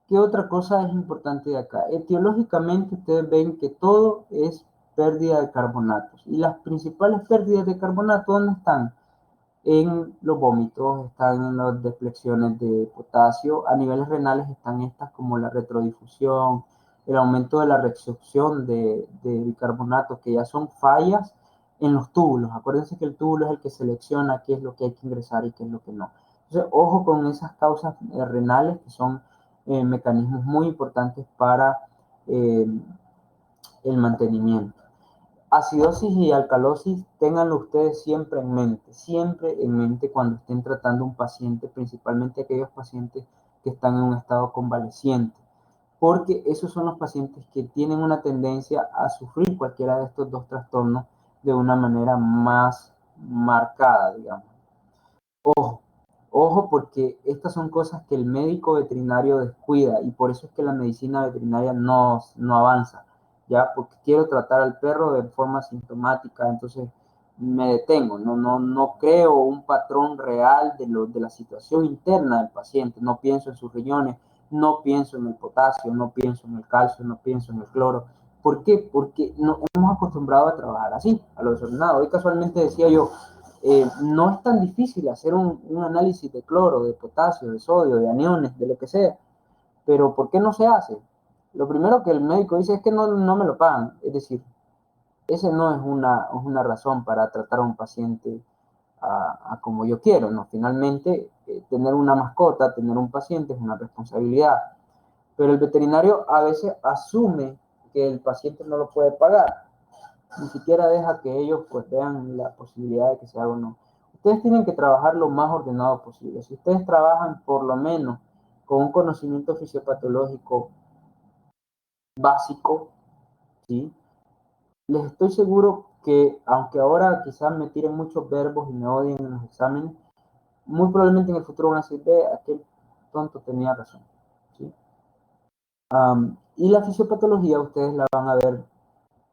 ¿Qué otra cosa es importante de acá? Etiológicamente ustedes ven que todo es pérdida de carbonatos. Y las principales pérdidas de carbonato, ¿dónde están? En los vómitos, están en las deflexiones de potasio. A niveles renales están estas como la retrodifusión, el aumento de la reabsorción de bicarbonato, que ya son fallas en los túbulos. Acuérdense que el túbulo es el que selecciona qué es lo que hay que ingresar y qué es lo que no. Entonces, ojo con esas causas renales, que son mecanismos muy importantes para eh, el mantenimiento. Acidosis y alcalosis, ténganlo ustedes siempre en mente cuando estén tratando un paciente, principalmente aquellos pacientes que están en un estado convaleciente, porque esos son los pacientes que tienen una tendencia a sufrir cualquiera de estos dos trastornos de una manera más marcada, digamos. Ojo, porque estas son cosas que el médico veterinario descuida, y por eso es que la medicina veterinaria no avanza, ¿ya? Porque quiero tratar al perro de forma sintomática, entonces me detengo, no creo un patrón real de la situación interna del paciente, no pienso en sus riñones, no pienso en el potasio, no pienso en el calcio, no pienso en el cloro. ¿Por qué? Porque nos hemos acostumbrado a trabajar así, a lo desordenado. Hoy casualmente decía yo, no es tan difícil hacer un análisis de cloro, de potasio, de sodio, de aniones, de lo que sea, pero ¿por qué no se hace? Lo primero que el médico dice es que no me lo pagan, es decir, esa no es una razón para tratar a un paciente a como yo quiero, ¿no? Finalmente, tener una mascota, tener un paciente es una responsabilidad, pero el veterinario a veces asume que el paciente no lo puede pagar, ni siquiera deja que ellos pues vean la posibilidad de que se haga o no. Ustedes tienen que trabajar lo más ordenado posible. Si ustedes trabajan por lo menos con un conocimiento fisiopatológico básico, ¿sí? Les estoy seguro que, aunque ahora quizás me tiren muchos verbos y me odien en los exámenes, muy probablemente en el futuro van a decir, ve, aquel tonto tenía razón, ¿sí? Y la fisiopatología ustedes la van a ver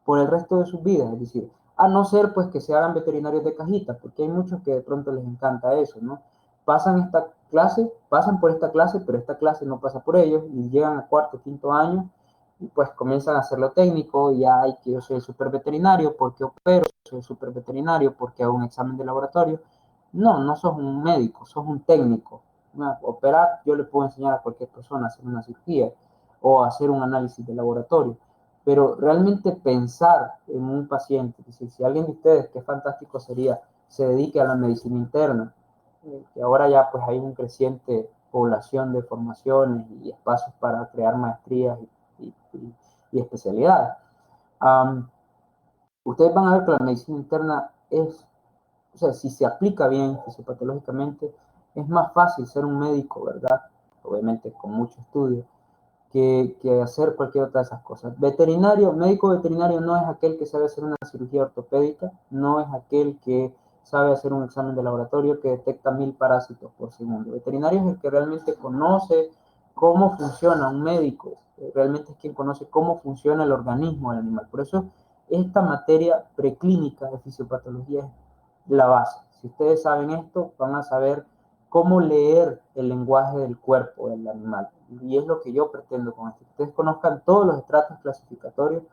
por el resto de sus vidas, es decir, a no ser pues que se hagan veterinarios de cajita, porque hay muchos que de pronto les encanta eso, ¿no? Pasan por esta clase, pero esta clase no pasa por ellos, y llegan a cuarto, quinto año, y pues comienzan a hacerlo técnico, y ya hay que yo soy super veterinario porque opero, soy super veterinario porque hago un examen de laboratorio. No sos un médico, sos un técnico. Operar, yo le puedo enseñar a cualquier persona a hacer una cirugía o hacer un análisis de laboratorio, pero realmente pensar en un paciente, es decir, si alguien de ustedes, qué fantástico sería, se dedique a la medicina interna, que ahora ya pues hay un creciente población de formaciones y espacios para crear maestrías y especialidades. Ustedes van a ver que la medicina interna es, o sea, si se aplica bien fisiopatológicamente, es más fácil ser un médico, ¿verdad? Obviamente con mucho estudio, que hacer cualquier otra de esas cosas. Veterinario, médico veterinario no es aquel que sabe hacer una cirugía ortopédica, no es aquel que sabe hacer un examen de laboratorio que detecta 1000 parásitos por segundo. Veterinario es el que realmente conoce cómo funciona un médico, realmente es quien conoce cómo funciona el organismo del animal. Por eso esta materia preclínica de fisiopatología es la base. Si ustedes saben esto, van a saber cómo leer el lenguaje del cuerpo del animal. Y es lo que yo pretendo con esto. Ustedes conozcan todos los estratos clasificatorios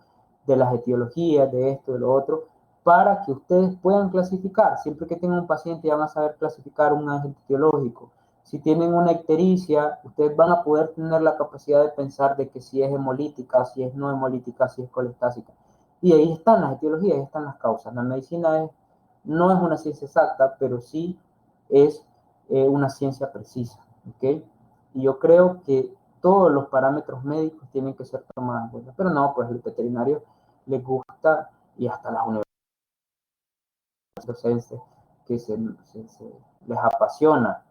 de las etiologías, de esto, de lo otro, para que ustedes puedan clasificar. Siempre que tengan un paciente ya van a saber clasificar un agente etiológico. Si tienen una ictericia, ustedes van a poder tener la capacidad de pensar de que si es hemolítica, si es no hemolítica, si es colestásica. Y ahí están las etiologías, ahí están las causas. La medicina no es una ciencia exacta, pero sí es una ciencia precisa. ¿Okay? Y yo creo que todos los parámetros médicos tienen que ser tomados en cuenta. Pero no, pues el veterinario les gusta y hasta las universidades docentes que les apasiona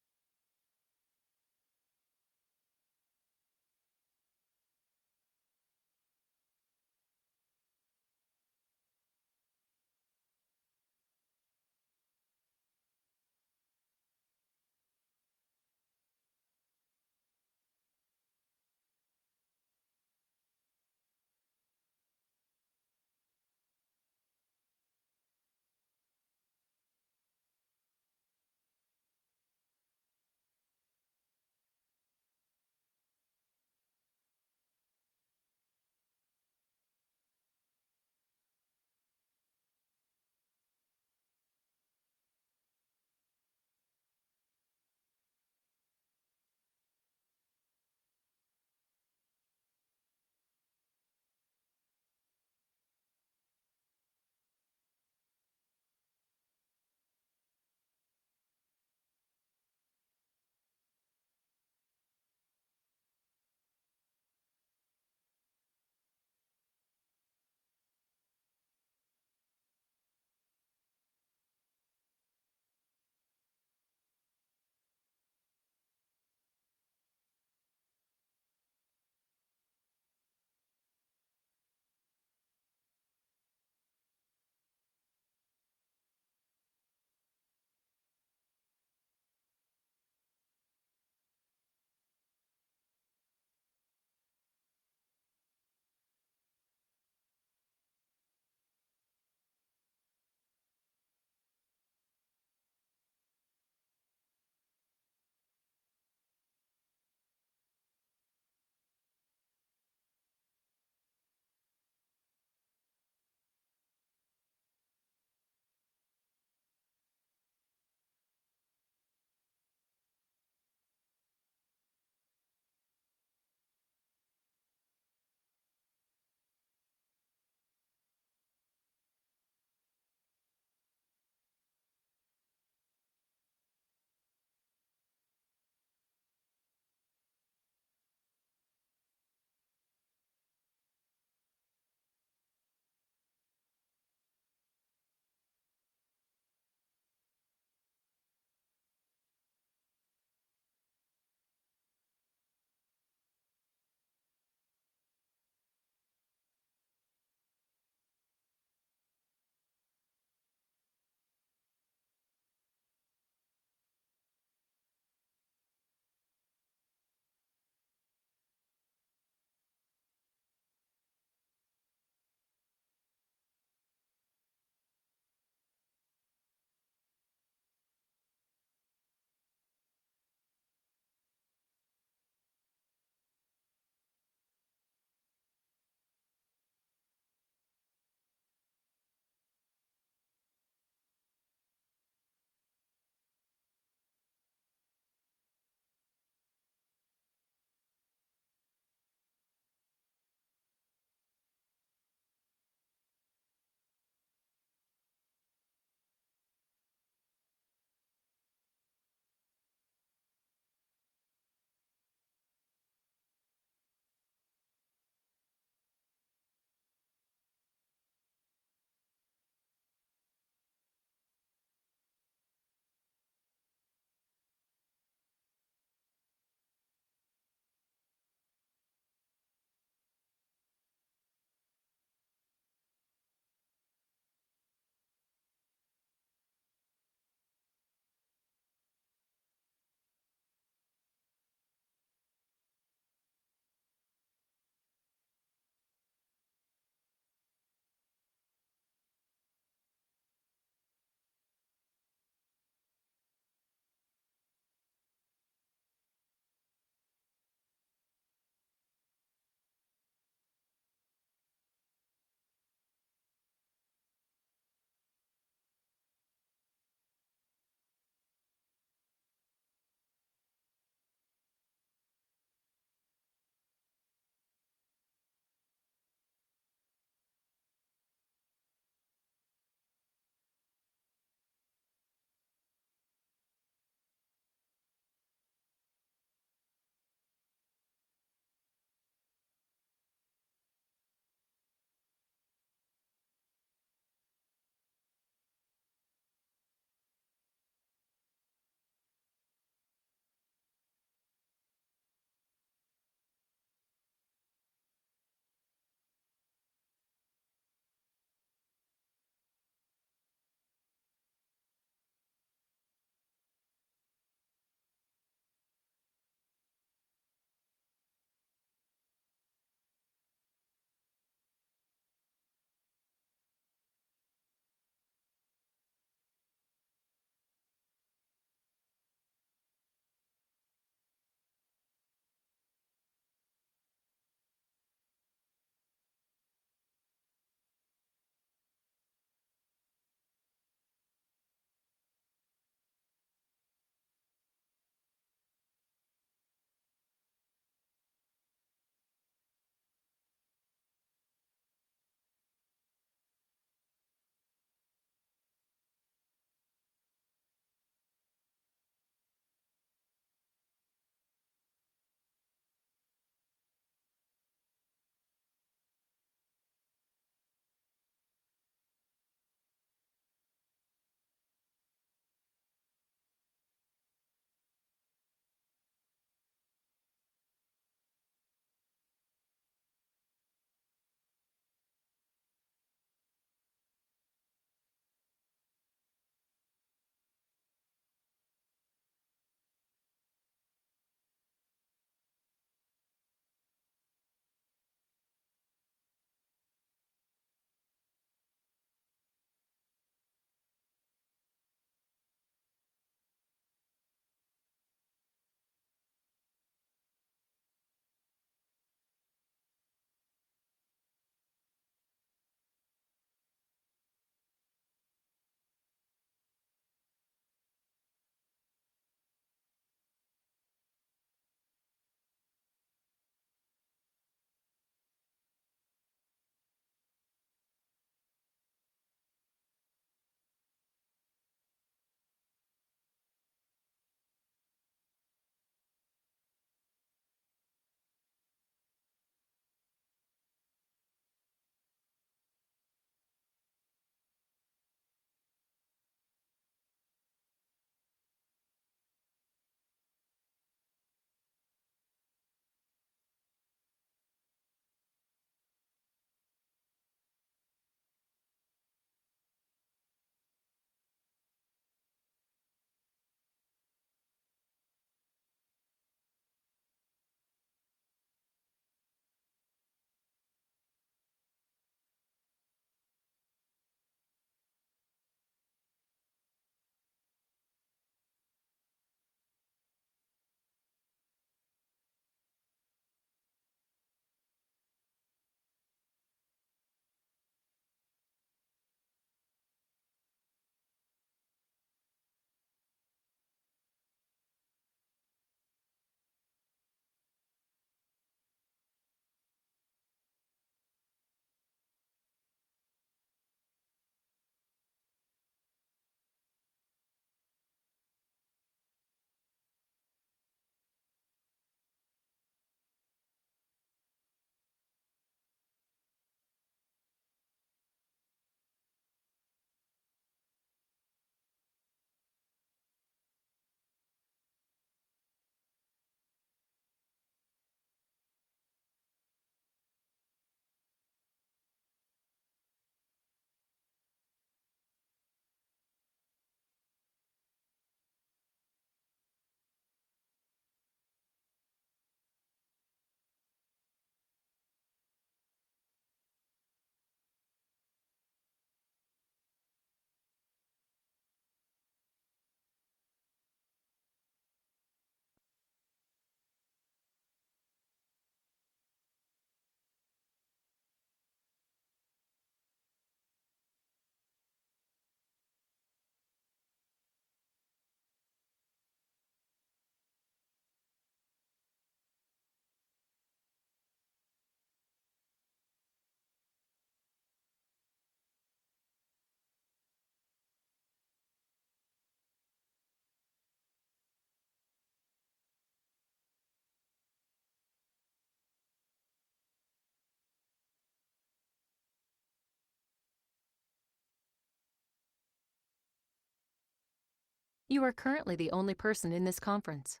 You are currently the only person in this conference.